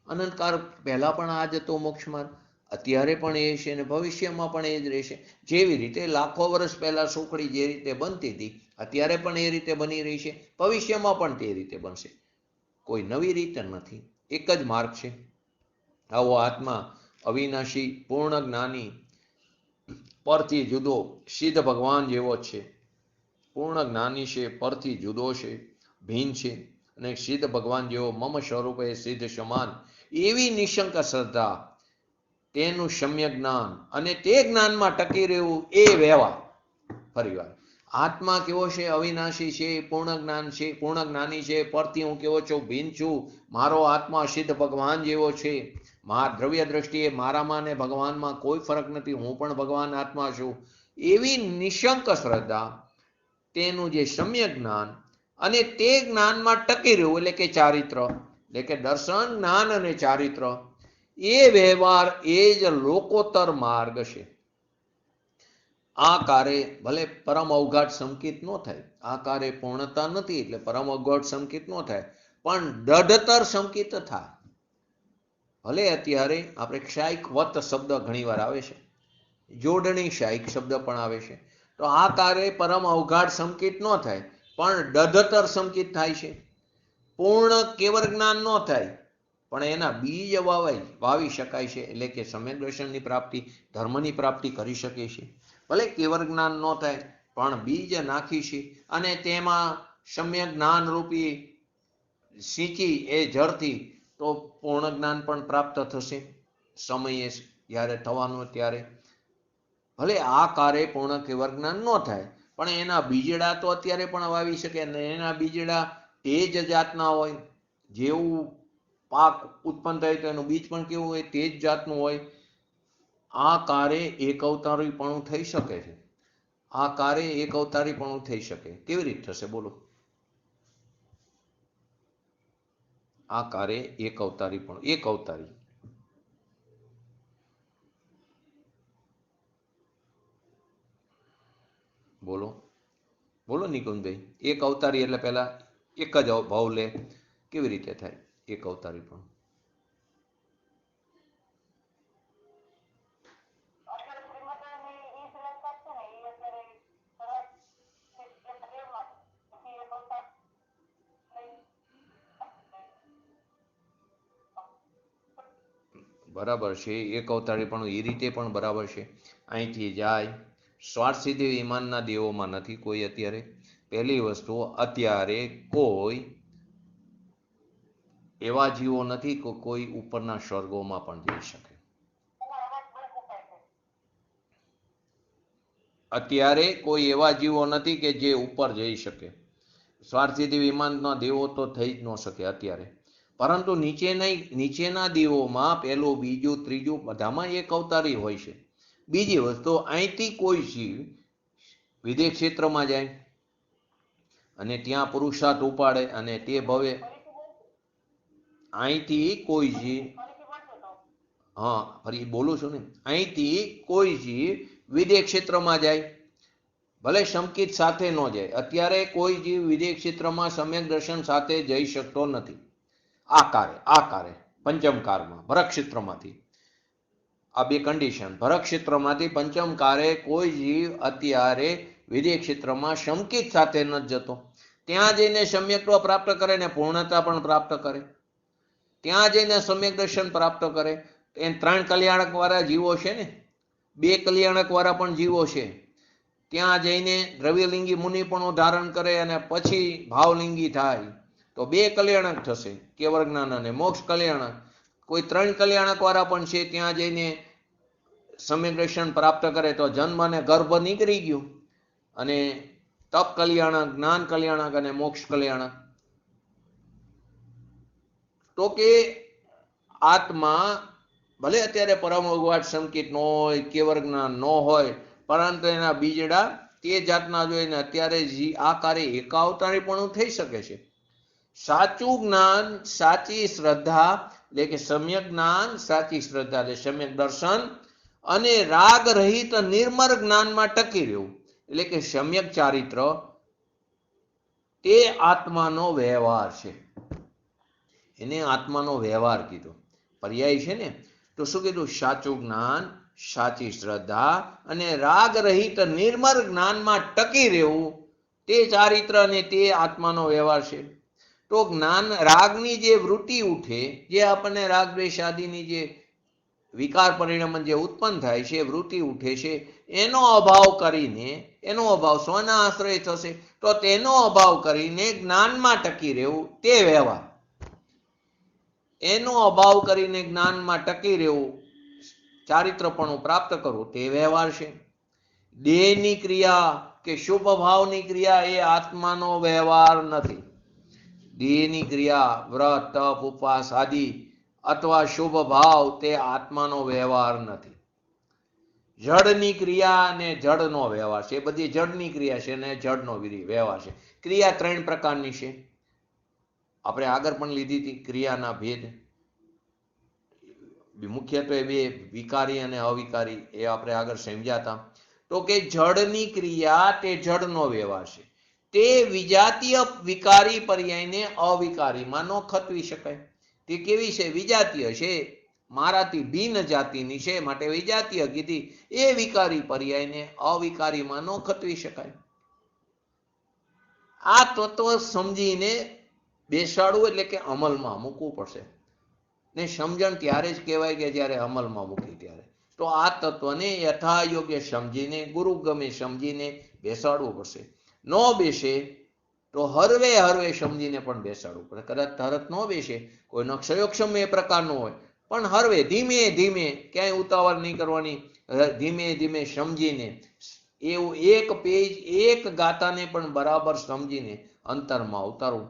Speaker 1: અનંતકાળ પહેલા પણ આ જ હતો મોક્ષ માર્ગ, અત્યારે પણ એ છે અને ભવિષ્યમાં પણ એ જ રહેશે. જેવી રીતે લાખો વર્ષ પહેલા સુખડી જે રીતે બનતી હતી, અત્યારે પણ એ રીતે બની રહી છે, ભવિષ્યમાં પણ તે રીતે બનશે. કોઈ નવી રીત નથી, એક જ માર્ગ છે. આવો આત્મા અવિનાશી, પૂર્ણ જ્ઞાની, પરથી જુદો, સિદ્ધ ભગવાન જેવો છે. પૂર્ણ જ્ઞાની છે, પરથી જુદો છે, ભિન્ન છે, અને સિદ્ધ ભગવાન જેવો મમ સ્વરૂપે સિદ્ધ સમાન, એવી નિશંક શ્રદ્ધા, તેનું સમ્યક જ્ઞાન અને તે જ્ઞાનમાં ટકી રહેવું એ વ્યવહાર. ફરીવાર, આત્મા કેવો છે? અવિનાશી છે, પૂર્ણ જ્ઞાન છે, પૂર્ણ જ્ઞાની છે, પરથી હું કેવો છું? ભિન્ન છું. મારો આત્મા સિદ્ધ ભગવાન જેવો છે. દ્રવ્ય દ્રષ્ટિએ મારામાં ને ભગવાનમાં કોઈ ફરક નથી, હું પણ ભગવાન આત્મા છું. એવી નિશંક શ્રદ્ધા, તેનું જે સમ્યક જ્ઞાન અને તે જ્ઞાનમાં ટકી રહેવું, એટલે કે ચારિત્ર, એટલે કે દર્શન, જ્ઞાન અને ચારિત્ર, એ વ્યવહાર એ જ લોકોત્તર માર્ગ છે. આ કારે ભલે પરમ અવઘાટ સંકિત ન થાય, આ કારે પૂર્ણતા નથી એટલે પરમ અવઘાટ સંકિત ન થાય, પણ દઢતર સંકિત થાય. ભલે અત્યારે આપણે ક્ષાયિક વત શબ્દ ઘણી વાર આવે છે, જોડણી ક્ષાયિક શબ્દ પણ આવે છે. તો આ કારે પરમ અવઘાટ સંકિત ન થાય, પણ દઢતર સંકિત થાય છે. પૂર્ણ કેવળ જ્ઞાન ન થાય, પણ એના બીજ વાવી શકાય છે, એટલે કે સમ્યક દર્શનની પ્રાપ્તિ, ધર્મની પ્રાપ્તિ કરી શકે છે. ભલે કેવળ જ્ઞાન ન થાય, પણ બીજ નાખી છે, અને તેમાં સમ્યક જ્ઞાન રૂપી સિંચી એ જળથી, તો પૂર્ણ જ્ઞાન પણ પ્રાપ્ત થશે સમયે, જ્યારે થવાનું ત્યારે. ભલે આ કારે પૂર્ણ કેવળ જ્ઞાન ન થાય, પણ એના બીજડા તો અત્યારે પણ વાવી શકે, અને એના બીજડા તે જ જાતના હોય. જેવું પાક ઉત્પન્ન થાય તો એનું બીજ પણ કેવું હોય? તે જ જાતનું હોય. આ કારે એક અવતારીપણું થઈ શકે છે. આ કારે એક અવતારીપણું થઈ શકે. કેવી રીતે થશે? બોલો. આ કારે એક અવતારીપણું, એક અવતારી. બોલો બોલો નિકુંજભાઈ. એક અવતારી એટલે પેલા એક જ ભાવ લે, કેવી રીતે થાય એક અવતારીપણું? બરાબર છે, એક અવતારીપણું એ રીતે પણ બરાબર છે. અહીંથી જાય, સ્વાર્થ સિદ્ધિ વિમાનના દેવોમાં નથી કોઈ અત્યારે. પહેલી વસ્તુ, અત્યારે કોઈ એવા જીવો નથી કે કોઈ ઉપરના સ્વર્ગોમાં પણ જઈ શકે. અત્યારે કોઈ એવા જીવો નથી કે જે ઉપર જઈ શકે. સ્વાર્થ સિદ્ધિ વિમાનના દેવો તો થઈ જ ન શકે અત્યારે. પરંતુ નીચેના દેવોમાં પહેલું, બીજું, ત્રીજું બધામાં એક અવતારી હોય છે. બીજી વસ્તુ, અહીંથી કોઈ જીવ વિદેહ ક્ષેત્રમાં જાય અને ત્યાં પુરુષાર્થ ઉપાડે અને તે ભવે અહીંથી કોઈ જીવ, હા ફરી બોલું છું ને, અહીંથી કોઈ જીવ વિદેહ ક્ષેત્રમાં જાય, ભલે સંકિત સાથે ન જાય. અત્યારે કોઈ જીવ વિદેહ ક્ષેત્રમાં સમ્યક દર્શન સાથે જઈ શકતો નથી. આકારે પંચમ કારમાં ભરત ક્ષેત્રમાંથી, આ બે કન્ડિશન, ભરત ક્ષેત્રમાંથી પંચમ કારે કોઈ જીવ અત્યારે વિદેહ ક્ષેત્રમાં સંકિત સાથે ન જતો. ત્યાં જઈને સમ્યક્ત્વ પ્રાપ્ત કરે ને પૂર્ણતા પણ પ્રાપ્ત કરે. ત્યાં જઈને સમ્યક દર્શન પ્રાપ્ત કરે. એ 3 કલ્યાણક વાળા જીવો છે ને, 2 કલ્યાણક વાળા પણ જીવો છે. ત્યાં જઈને દ્રવ્યલિંગી મુનિ પણ ધારણ કરે અને પછી ભાવલિંગી થાય તો 2 કલ્યાણક થશે, કેવળ જ્ઞાન અને મોક્ષ કલ્યાણક. કોઈ 3 કલ્યાણક વાળા પણ છે, ત્યાં જઈને સમ્યક દર્શન પ્રાપ્ત કરે તો જન્મ અને ગર્ભ નીકળી ગયું. અને તપ કલ્યાણક, જ્ઞાન કલ્યાણક અને મોક્ષ કલ્યાણક. તો કે આત્મા ભલે અત્યારે પરમ અવગાઢ સંકિત ન હોય, કેવળ જ્ઞાન ન હોય, પરંતુ એના બીજડા તે જાતના જોઈને અત્યારે આ કાર્ય એકાવતારી પણ થઈ શકે છે. સાચું જ્ઞાન, સાચી શ્રદ્ધા એટલે કે સમ્યક જ્ઞાન, સાચી શ્રદ્ધા એટલે સમ્યક દર્શન અને રાગ રહિત નિર્મળ જ્ઞાનમાં ટકી રહેવું એટલે કે સમ્યક ચારિત્ર, તે આત્માનો વ્યવહાર છે. એને આત્માનો વ્યવહાર કીધો, પર્યાય છે ને. તો શું કીધું? સાચું જ્ઞાન, સાચી શ્રદ્ધા અને રાગ રહિત નિર્મળ જ્ઞાનમાં ટકી રહેવું, તે ચારિત્ર અને તે આત્માનો વ્યવહાર છે. તો જ્ઞાન, રાગની જે વૃત્તિ ઉઠે, જે આપણને રાગ દ્વેષ આદિની જે વિકાર પરિણામ જે ઉત્પન્ન થાય છે, વૃત્તિ ઉઠે છે, એનો અભાવ કરીને, એનો અભાવ સ્વના આશ્રય થશે, તો તેનો અભાવ કરીને જ્ઞાનમાં ટકી રહેવું તે વ્યવહાર. એનો અભાવ કરીને જ્ઞાનમાં ટકી રહેવું, ચારિત્રપણું પ્રાપ્ત કરવું તે વ્યવહાર છે. દેહની ક્રિયા કે શુભ ભાવની ક્રિયા એ આત્માનો વ્યવહાર નથી. દેહની ક્રિયા, વ્રત, તપ, ઉપવાસ આદિ અથવા શુભ ભાવ તે આત્માનો વ્યવહાર નથી. જડની ક્રિયા અને જડનો વ્યવહાર છે. એ બધી જડની ક્રિયા છે અને જડનો વ્યવહાર છે. ક્રિયા 3 પ્રકારની છે. આપણે આગળ પણ લીધી હતી ક્રિયાના ભેદ. મુખ્યત્વે 2, વિકારી અને અવિકારી, એ આપણે આગળ સમજ્યા હતા. તો કે જડની ક્રિયા તે જડનો વ્યવહાર છે. તે વિજાતીય વિકારી પર્યાયને અવિકારીમાં ન ખતવી શકાય. તે કેવી છે? વિજાતીય છે, મારાથી ભિન્ન જાતિની છે, માટે વિજાતીય કીધી. એ વિકારી પર્યાયને અવિકારીમાં ન ખતવી શકાય. આ તત્વ સમજીને બેસાડવું એટલે કે અમલમાં મૂકવું પડશે. ને સમજણ ત્યારે જ કહેવાય કે જ્યારે અમલમાં મૂકી ત્યારે. તો આ તત્વને યથાયોગ્ય સમજીને, ગુરુગમે સમજીને બેસાડવું પડશે. ન બેસે તો હરવે સમજીને પણ બેસાડવું પડે. કદાચ તરત ન બેસે, કોઈનો ક્ષયોક્ષમ એ પ્રકારનો હોય, પણ હરવે ધીમે ધીમે, ક્યાંય ઉતાવળ નહીં કરવાની, ધીમે ધીમે સમજીને, એવું એક પેજ, એક ગાથાને પણ બરાબર સમજીને અંતરમાં ઉતારવું.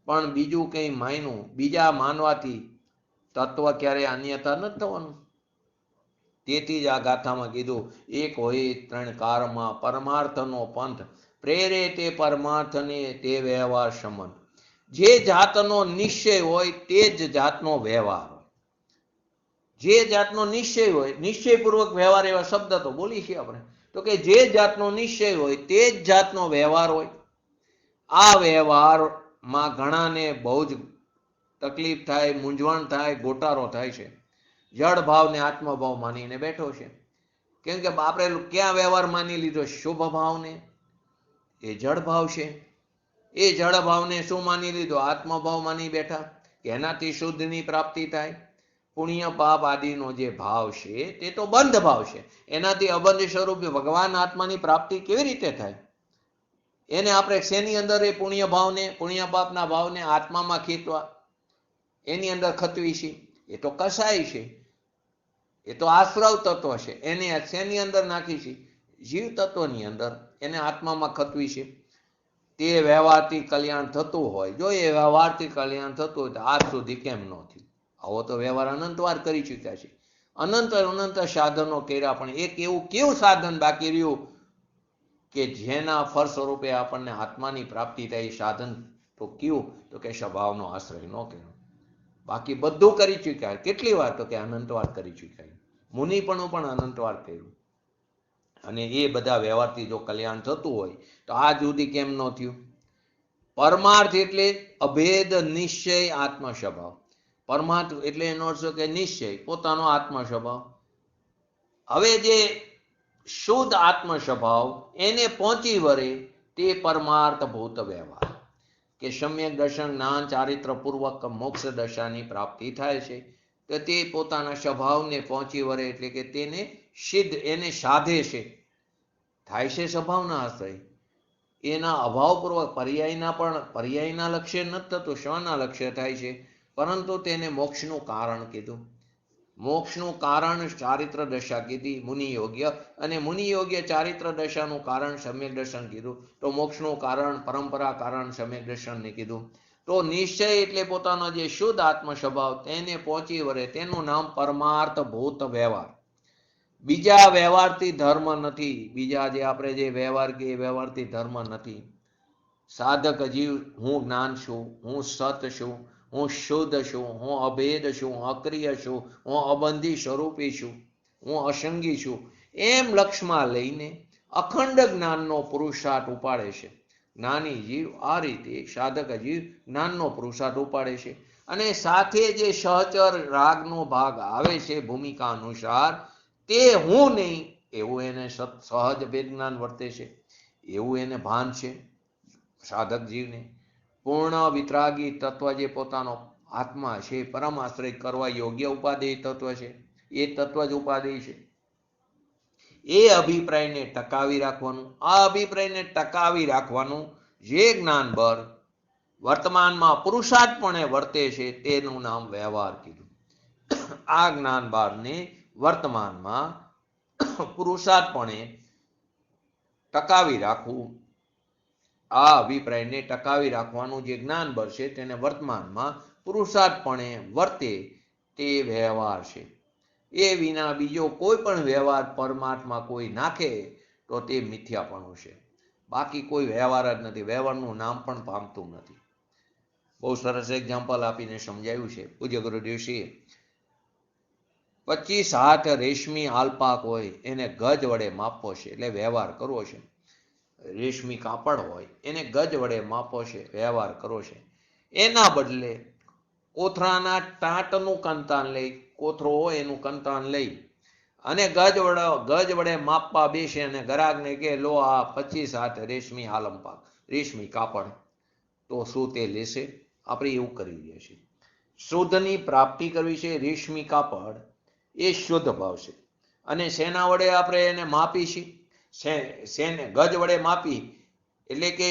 Speaker 1: પણ બીજું કંઈ માયનું, બીજા માનવાથી તત્વ ક્યારેય અન્યતા નથી થવાનું. તેથી જ આ ગાથામાં કીધું, એક હોય 3 કારમાં પરમાર્થનો પંથ, પ્રેરે તે પરમાર્થને તે વ્યવહાર સંબંધ. જે જાતનો નિશ્ચય હોય તે જ જાતનો વ્યવહાર હોય. જે જાતનો નિશ્ચય હોય, નિશ્ચયપૂર્વક વ્યવહાર, એવા શબ્દ તો બોલી છીએ આપણે. તો કે જે જાતનો નિશ્ચય હોય તે જ જાતનો વ્યવહાર હોય. આ વ્યવહારમાં ઘણાને બહુ જ તકલીફ થાય, મૂંઝવણ થાય, ગોટાળો થાય છે. જડ ભાવને આત્મભાવ માનીને બેઠો છે. કેમ કે આપણે ક્યાં વ્યવહાર માની લીધો? શુભ ભાવને. એ જડ ભાવ છે. એ જડ ભાવને શું માની લીધો? આત્મભાવ માની બેઠા કે એનાથી શુદ્ધની પ્રાપ્તિ થાય. પુણ્ય પાપ આદિનો જે ભાવ છે તે તો બંધ ભાવ છે. એનાથી અબંધ સ્વરૂપે ભગવાન આત્માની પ્રાપ્તિ કેવી રીતે થાય? એને આપણે શેની અંદર એ પુણ્ય ભાવને, પુણ્ય પાપના ભાવને આત્મામાં ખેંચવા, એની અંદર ખતવી છે. એ તો કસાય છે, એ તો આશ્રવ તત્વ છે. એને શેની અંદર નાખી છે? જીવ તત્વની અંદર. એને આત્મામાં ખતવી છે. તે વ્યવહારથી કલ્યાણ થતું હોય, જો એ વ્યવહારથી કલ્યાણ થતું હોય તો આજ સુધી કેમ ન થયું? આવો તો વ્યવહાર અનંતવાર કરી ચૂક્યા છે, અનંત અનંત સાધનો કર્યા, પણ એક એવું કેવું સાધન બાકી રહ્યું કે જેના ફળ સ્વરૂપે આપણને આત્માની પ્રાપ્તિ થાય? સાધન તો કયું? તો કે સ્વભાવનો આશ્રય ન કર્યો. બાકી બધું કરી ચૂક્યા. કેટલી વાર? તો કે અનંતવાર કરી ચૂક્યા. મુનિપણું પણ અનંતવાર કર્યું. અને એ બધા વ્યવહારથી જો કલ્યાણ થતું હોય તો આજ સુધી કેમ ન થયું? પરમાર્થ એટલે અભેદ નિશ્ચય આત્મ સ્વભાવ. પરમાર્થ એટલે એનો અર્થ કે નિશ્ચય, પોતાનો આત્મ સ્વભાવ. હવે જે શુદ્ધ આત્મ સ્વભાવ એને પહોંચી વળે તે પરમાર્થ ભૂત વ્યવહાર, કે સમ્યક દર્શન જ્ઞાન ચારિત્ર પૂર્વક મોક્ષ દશાની પ્રાપ્તિ થાય છે. તો તે પોતાના સ્વભાવને પહોંચી વળે એટલે કે તેને સિદ્ધ, એને સાધે છે, થાય છે સ્વભાવના આશ્રય. એના અભાવપૂર્વક પર્યાયના લક્ષ્ય નથી થતું, સ્વના લક્ષ્ય થાય છે, પરંતુ તેને મોક્ષનું કારણ કીધું. મોક્ષનું કારણ ચારિત્ર દશા કીધી મુનિ યોગ્ય, અને મુનિ યોગ્ય ચારિત્ર દશાનું કારણ સમ્યક દર્શન કીધું. તો મોક્ષનું કારણ પરંપરા કારણ સમ્યક દર્શનને કીધું. તો નિશ્ચય એટલે પોતાનો જે શુદ્ધ આત્મ સ્વભાવ તેને પહોંચી વળે તેનું નામ પરમાર્થ ભૂત વ્યવહાર. બીજા વ્યવહારથી ધર્મ નથી. બીજા જે આપણે જે વ્યવહાર કે એ વ્યવહારથી ધર્મ નથી. સાધક જીવ હું જ્ઞાન છું, હું સત છું, હું શુદ્ધ છું, હું અભેદ છું, હું અક્રિય છું, હું અબંધી સ્વરૂપી છું, હું અસંગી છું, એમ લક્ષ્યમાં લઈને અખંડ જ્ઞાનનો પુરુષાર્થ ઉપાડે છે. જ્ઞાની જીવ આ રીતે, સાધક જીવ જ્ઞાનનો પુરુષાર્થ ઉપાડે છે. અને સાથે જે સહચર રાગનો ભાગ આવે છે ભૂમિકા અનુસાર, તે હું નહીં એવું એને સહજ વિજ્ઞાન વર્તે છે, એવું એને ભાન છે સાધક જીવને. પૂર્ણ વિતરાગી તત્વ જે પોતાનો આત્મા છે, પરમ આશ્રય કરવા યોગ્ય ઉપાદેય તત્વ છે, એ તત્વ જ ઉપાદેય છે. એ અભિપ્રાયને ટકાવી રાખવાનું, આ અભિપ્રાયને ટકાવી રાખવાનું જે જ્ઞાન બળ વર્તમાનમાં પુરુષાર્થપણે વર્તે છે તેનું નામ વ્યવહાર કીધું. આ જ્ઞાન બળને વર્તમાનમાં પુરુષાર્થપણે ટકાવી રાખવું, આ અભિપ્રાયને ટકાવી રાખવાનું જે જ્ઞાન બળ છે તેને વર્તમાનમાં પુરુષાર્થપણે વર્તે તે વ્યવહાર છે. એ વિના બીજો કોઈ પણ વ્યવહાર પરમાત્મા કોઈ નાખે તો તે મિથ્યાપણું છે. બાકી કોઈ વ્યવહાર જ નથી, વ્યવહારનું નામ પણ પામતું નથી. બહુ સરસ એક્ઝામ્પલ આપીને સમજાવ્યું છે પૂજ્ય ગુરુદેવશ્રીએ. 25 હાથ રેશમી આલ્પાક હોય એને ગજ વડે માપવો છે, એટલે વ્યવહાર કરવો છે. રેશમી કાપડ હોય એને ગજ વડે માપવો છે, વ્યવહાર કરવો છે. એના બદલે કોથરાના ટાંટનું કંતાન લઈ, કોથરો હોય એનું કંતાન લઈ અને ગજ વડે માપવા બેસે અને ગ્રાહકને કે લો આ 25 હાથ રેશમી આલમપાક, રેશમી કાપડ, તો શું તે લેશે? આપણે એવું કરી દઈએ છીએ. શુદ્ધની પ્રાપ્તિ કરવી છે, રેશમી કાપડ એ શુદ્ધ ભાવ છે. અને શેના વડે આપણે એને માપી છીએ? શેને ગજ વડે માપી, એટલે કે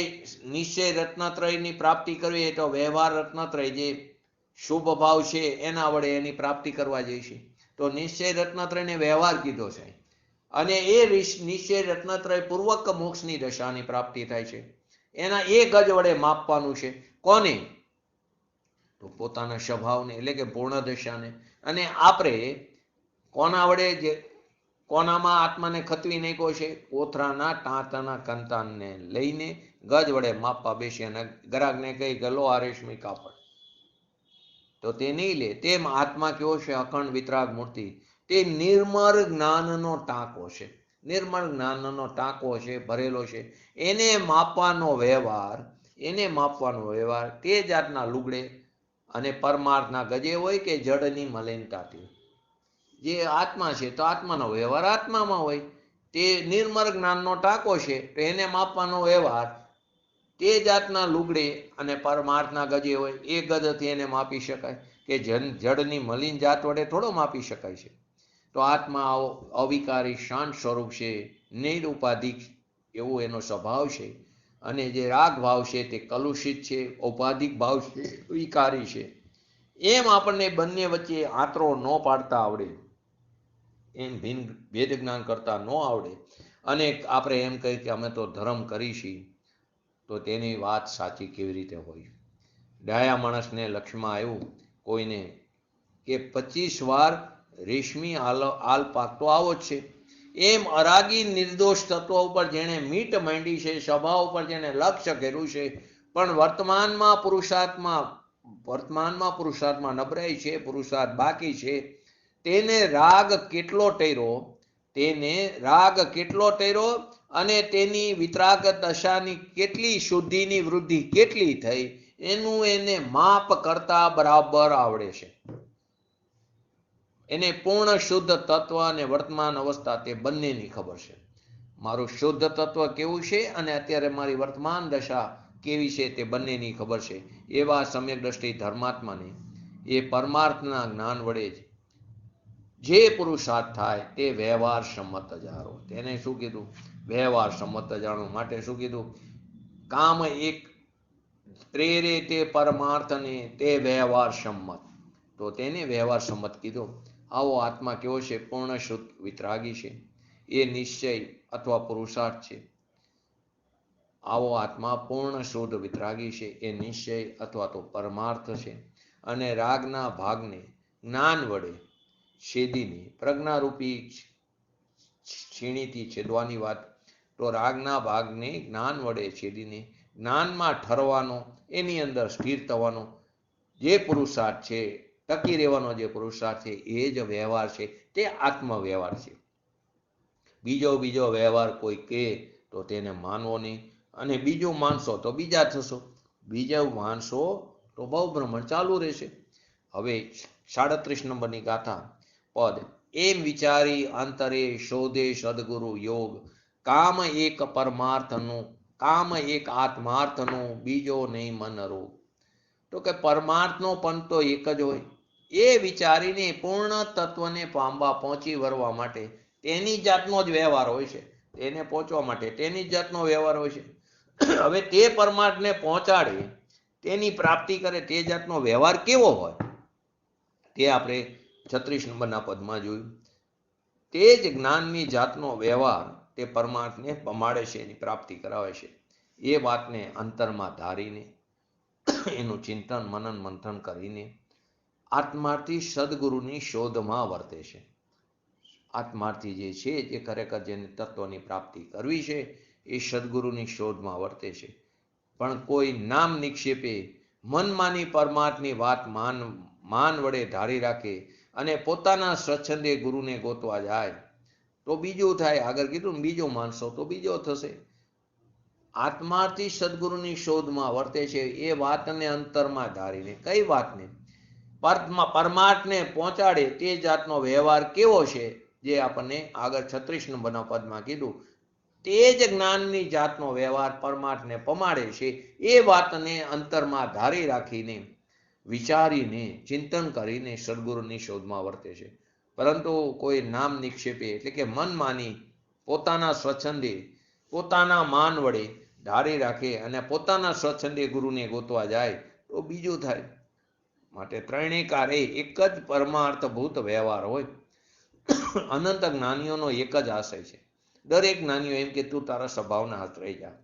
Speaker 1: નિશ્ચય રત્નત્રયની પ્રાપ્તિ કરવી તો વ્યવહાર રત્નત્રય જે શુભ ભાવ છે એના વડે એની પ્રાપ્તિ કરવા જઈશે. તો નિશ્ચય રત્નત્રયને વ્યવહાર કીધો છે. અને એ નિશ્ચય રત્નત્રય પૂર્વક મોક્ષની દશાની પ્રાપ્તિ થાય છે. એના એ ગજ વડે માપવાનું છે. કોને? તો પોતાના સ્વભાવને, એટલે કે પૂર્ણ દશાને. અને આપણે કોના વડે, જે કોનામાં આત્માને ખતવી નાખ્યો છે? કોથરાના ટાંટના કંતાનને લઈને ગજ વડે માપવા બેસી અને ગ્રાહકને કહી કે લો આ રેશમી કાપડ, તો તે નહીં લે. તેમ આત્મા કેવો છે? અખંડ વિતરાગ મૂર્તિ. તે નિર્મળ જ્ઞાનનો ટાંકો છે, નિર્મળ જ્ઞાનનો ટાંકો છે, ભરેલો છે. એને માપવાનો વ્યવહાર, એને માપવાનો વ્યવહાર તે જાતના લુગડે અને પરમાર્થના ગજે હોય કે જડની મલિનતાથી. જે આત્મા છે તો આત્માનો વ્યવહાર આત્મામાં હોય. તે નિર્મળ જ્ઞાનનો ટાંકો છે તો એને માપવાનો વ્યવહાર તે જાતના લુગડે અને પરમાર્થના ગજે હોય. એ ગજથી એને માપી શકાય, કે જડની મલિન જાત વડે થોડો માપી શકાય છે. તો આત્મા અવિકારી શાંત સ્વરૂપ છે, નિરુપાધિક એવો એનો સ્વભાવ છે. અને જે રાગ ભાવ છે તે કલુષિત છે, ઔપાધિક ભાવ છે, વિકારી છે. એમ આપણને બંને વચ્ચે આંતરો ન પાડતા આવડે, એમ ભેદ જ્ઞાન કરતા ન આવડે, અને આપણે એમ કહીએ કે અમે તો ધર્મ કરીશી, તો તેની વાત સાચી કેવી રીતે હોય? ડાયા માણસને લક્ષ્યમાં આવ્યું કોઈને કે 25 વાર રેશમી આલ પાકતો આવો જ છે, એમ અરાગી નિર્દોષ તત્વ ઉપર જેણે મીટ માંડી છે, સભા ઉપર જેણે લક્ષ્ય કર્યું છે, પણ વર્તમાનમાં પુરુષાર્થમાં નબળાઈ છે, પુરુષાર્થ બાકી છે, તેને રાગ કેટલો ટેરો અને તેની વિતરાગ દશાની કેટલી શુદ્ધિની વૃદ્ધિ કેટલી થઈ એનું એને માપ કરતા બરાબર આવડે છે. એને પૂર્ણ શુદ્ધ તત્વ અને વર્તમાન અવસ્થા તે બંનેની ખબર છે. મારું શુદ્ધ તત્વ કેવું છે અને અત્યારે મારી વર્તમાન દશા કેવી છે તે બંનેની ખબર છે. એવા સમ્યક દ્રષ્ટિ ધર્માત્માને એ પરમાર્થના જ્ઞાન વડે જ જે પુરુષાર્થ થાય તે વ્યવહાર સંમત જાણો. તેને શું કીધું? વ્યવહાર સંમત જાણો. માટે શું કીધું? કામ એક પ્રેરે તે પરમાર્થને તે વ્યવહાર સંમત. તો તેને વ્યવહાર સંમત કીધો. આવો આત્મા કેવો છે? પૂર્ણ શુદ્ધ વિતરાગી છે. એ નિશ્ચય અથવા પુરુષાર્થ છે. આવો આત્મા પૂર્ણ શુદ્ધ વિતરાગી છે. એ નિશ્ચય અથવા તો પરમાર્થ છે. અને રાગના ભાગને જ્ઞાન વડે છેદીને પ્રજ્ઞારૂપી છીણીથી છેદવાની વાત. તો રાગના ભાગને જ્ઞાન વડે છેદીને જ્ઞાનમાં ઠરવાનો, એની અંદર સ્થિર થવાનો જે પુરુષાર્થ છે, ટકી રહેવાનો જે પુરુષાર્થ છે, એ જ વ્યવહાર છે. તે આત્મવ્યવહાર છે. બીજો વ્યવહાર કોઈ કહે તો તેને માનવો નહીં. અને બીજું માનશો તો બીજા થશો, બીજા માનશો તો બહુ ભ્રમણ ચાલુ રહેશે. હવે 37 નંબરની ગાથા પદ. એમ વિચારી અંતરે શોધે સદગુરુ યોગ, કામ એક આત્માર્થનું બીજો નહીં મન રોગ. તો કે પરમાર્થનો પણ તો એક જ હોય. એ વિચારીને પૂર્ણ તત્વને પામવા પહોંચી વળવા માટે તેની જાતનો જ વ્યવહાર હોય છે. તેને પહોંચવા માટે તેની જાતનો વ્યવહાર હોય છે. હવે તે પરમાર્થને પહોંચાડે, તેની પ્રાપ્તિ કરે, તે જાતનો વ્યવહાર કેવો હોય તે આપણે 36 નંબરના પદમાં જોયું. તે જ જ્ઞાનની જાતનો વ્યવહાર તે પરમાર્થને પમાડે છે, એની પ્રાપ્તિ કરાવે છે. એ વાતને અંતરમાં ધારીને એનું ચિંતન મનન મંથન કરીને આત્માર્થી સદગુરુની શોધમાં વર્તે છે. આત્માર્થી જે છે, જે ખરેખર જેને તત્વની પ્રાપ્તિ કરવી છે, એ સદગુરુની શોધમાં વર્તે છે. પણ કોઈ નામ નિક્ષેપે મનમાની પરમાર્થની વાત માન વડે ધારી રાખે અને પોતાના સ્વચ્છંદે ગુરુને ગોતવા જાય તો બીજું થાય. આગળ કીધું ને, બીજો માનશો તો બીજો થશે. આત્માર્થી સદગુરુની શોધમાં વર્તે છે એ વાતને અંતરમાં ધારીને, કઈ વાતને? પરમાર્થને પહોંચાડે તે જાતનો વ્યવહાર કેવો છે, જે આપણને આગળ 36 નંબરના પદમાં કીધું. તે જ જ્ઞાનની જાતનો વ્યવહાર પરમાર્થને પમાડે છે. એ વાતને અંતરમાં ધારી રાખીને, વિચારીને, ચિંતન કરીને સદગુરુની શોધમાં વર્તે છે. પરંતુ કોઈ નામ નિક્ષેપે એટલે કે મન માની પોતાના સ્વચ્છંદે, પોતાના માન વડે ધારી રાખે અને પોતાના સ્વચ્છંદે ગુરુને ગોતવા જાય તો બીજું થાય. માટે ત્રણેય કારે એક જ પરમાર્થભૂત વ્યવહાર હોય. અનંત જ્ઞાનીઓનો એક જ આશય છે. દરેક જ્ઞાનીઓ એમ કે તું તારા સ્વભાવના આશ્રય જા.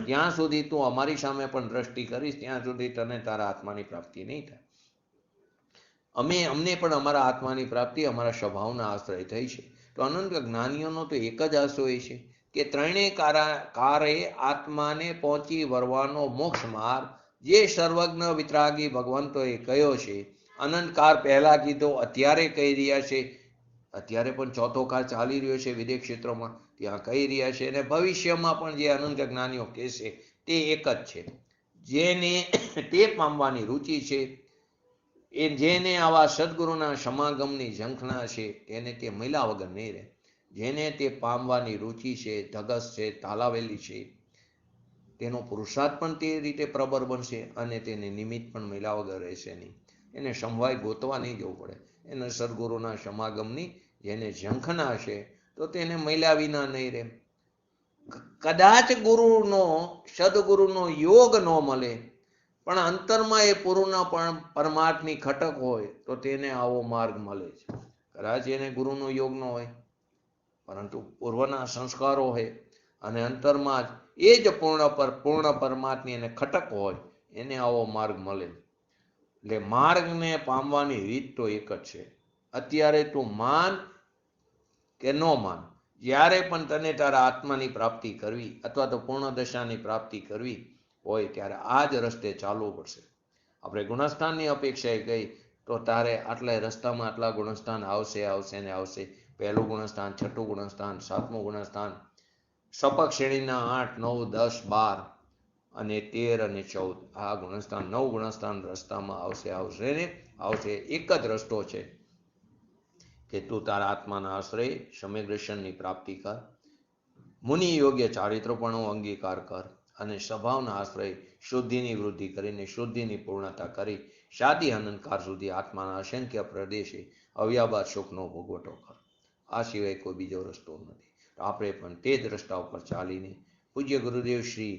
Speaker 1: જ્યાં સુધી તું અમારી સામે પણ દ્રષ્ટિ કરીશ ત્યાં સુધી તને તારા આત્માની પ્રાપ્તિ નહીં થાય. અમને પણ અમારા આત્માની પ્રાપ્તિ અમારા સ્વભાવના આશ્રય થઈ છે. તો અનંત જ્ઞાનીઓનો તો એક જ આશય છે કે ત્રણેય કારે આત્માને પહોંચી વળવાનો મોક્ષ માર્ગ જે સર્વજ્ઞ વિતરાગી ભગવંતોએ કહ્યો છે. અનંતકાળ પહેલા કીધો, અત્યારે કહી રહ્યા છે. અત્યારે પણ ચોથો કાળ ચાલી રહ્યો છે વિદેશ ક્ષેત્રોમાં, ત્યાં કહી રહ્યા છે. અને ભવિષ્યમાં પણ જે અનંત જ્ઞાનીઓ કહેશે તે એક જ છે. જેને તે પામવાની રુચિ છે, એ જેને આવા સદગુરુના સમાગમની ઝંખના છે, તેને તે મળ્યા વગર નહીં રહે. જેને તે પામવાની રુચિ છે, ધગસ છે, તાલાવેલી છે, તેનો પુરુષાર્થ પણ તે રીતે પ્રબળ બનશે અને તેને નિમિત્ત પણ મળ્યા વગર રહેશે નહીં. એને સમવાય ગોતવા નહીં જવું પડે. એને સદગુરુના સમાગમની જેને ઝંખના છે તો તેને મળ્યા વિના નહીં રહે. કદાચ સદગુરુનો યોગ ન મળે પણ અંતરમાં એ પૂર્ણ પરમાર્થની ખટક હોય તો તેને આવો માર્ગ મળે છે. કદાચ એને ગુરુનો યોગ ન હોય પરંતુ પૂર્વના સંસ્કારો હોય અને અંતરમાં જ એ જ પૂર્ણ પરમાત્મા એને ખટક હોય એને આવો માર્ગ મળે. એટલે માર્ગને પામવાની રીત તો એક જ છે. અત્યારે તું માન કે ન માન, જ્યારે પણ તને તારા આત્માની પ્રાપ્તિ કરવી અથવા તો પૂર્ણ દશાની પ્રાપ્તિ કરવી હોય ત્યારે આ જ રસ્તે ચાલવું પડશે. આપણે ગુણસ્થાનની અપેક્ષાએ કહી તો તારે આટલા રસ્તામાં આટલા ગુણસ્થાન આવશે ને આવશે. પહેલું ગુણસ્થાન, છઠ્ઠું ગુણસ્થાન, સાતમું ગુણસ્થાન, સપક શ્રેણીના 8, 9, 10, 12 અને 13 અને 14 આ ગુણસ્થાન 9 ગુણસ્થાન રસ્તામાં આવશે ને આવશે. એક જ રસ્તો છે કે તું તારા આત્માના આશ્રય સમ્યક દર્શનની પ્રાપ્તિ કર, મુનિ યોગ્ય ચારિત્રપણો અંગીકાર કર અને સ્વભાવના આશ્રય શુદ્ધિની વૃદ્ધિ કરીને શુદ્ધિની પૂર્ણતા કરી શાદી અનંતકાળ સુધી આત્માના અસંખ્ય પ્રદેશે અવ્યાબાદ સુખનો ભોગવટો કર. આ સિવાય કોઈ બીજો રસ્તો નથી. આપણે પણ તે જ રસ્તા ઉપર ચાલીને પૂજ્ય ગુરુદેવ શ્રી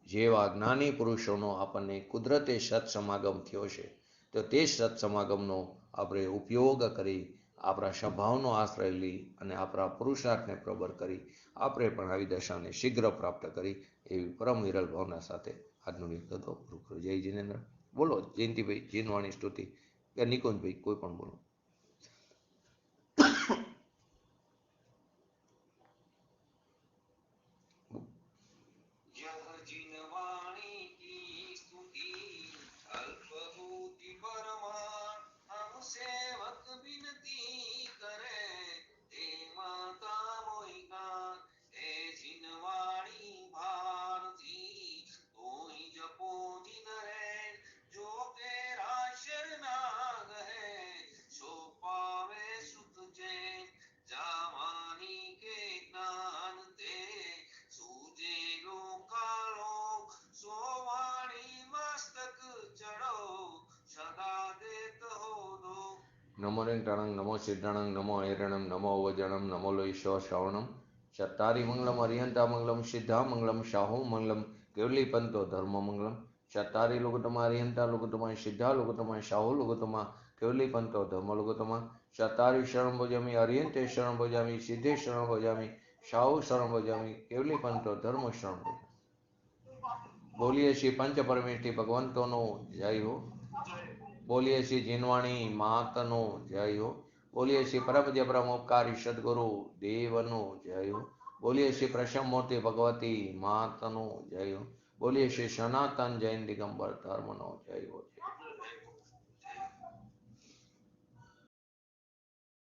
Speaker 1: જેવા જ્ઞાની પુરુષોનો આપણને કુદરતે સત્સમાગમ થયો છે તો તે સત્સમાગમનો આપણે ઉપયોગ કરી આપણા સ્વભાવનો આશ્રય લઈ અને આપણા પુરુષાર્થને પ્રબળ કરી આપણે પણ આવી દશાને શીઘ્ર પ્રાપ્ત કરી એવી પરમ વિરલ ભાવના સાથે આજનો નિર્ગતો પૂરું કરું. જય જીનેન્દ્ર. બોલો જયંતિભાઈ, જીનવાણી સ્તુતિ કે નિકુંજભાઈ, કોઈ પણ બોલો. નમો રેંટાણંગ, નમો સિદ્ધાણંગ, નમો ઐરણમ, નમો અવજણમ, નમો લોઈશો શ્રવણમ, ચત્તારી મંગલમ અરિયંતા મંગલમ, સિદ્ધા મંગલમ, શાહુ મંગલમ, કેવલી પંતો ધર્મ મંગલમ, ચત્તારી લુગતમા અરિયંતા લુગતમા, સિદ્ધા લુગતમા, શાહુ લુગતમા, કેવલી પંતો ધર્મ લુગતમા, ચત્તારી શરણ ભોજામી, અરિયંતે શરણ ભોજામી, સિદ્ધે શરણ ભોજામી, શાહુ શરણ ભોજામી, કેવલી પંતો ધર્મ શરણ ભોજામી. બોલીએ શ્રી પંચ પરમેષ્ઠી ભગવંતોનો જય હો. બોલીએ શ્રી જીનવાણી માતનો જય હો. બોલીએ શ્રી પરમજ્ય બ્રહ્મોપકારી સદગુરુ દેવનો જય હો. બોલીએ શ્રી પ્રસમમૂર્તિ ભગવતી માતનો જય હો. બોલીએ શ્રી સનાતન જૈન દિગંબર ધર્મનો જય હો.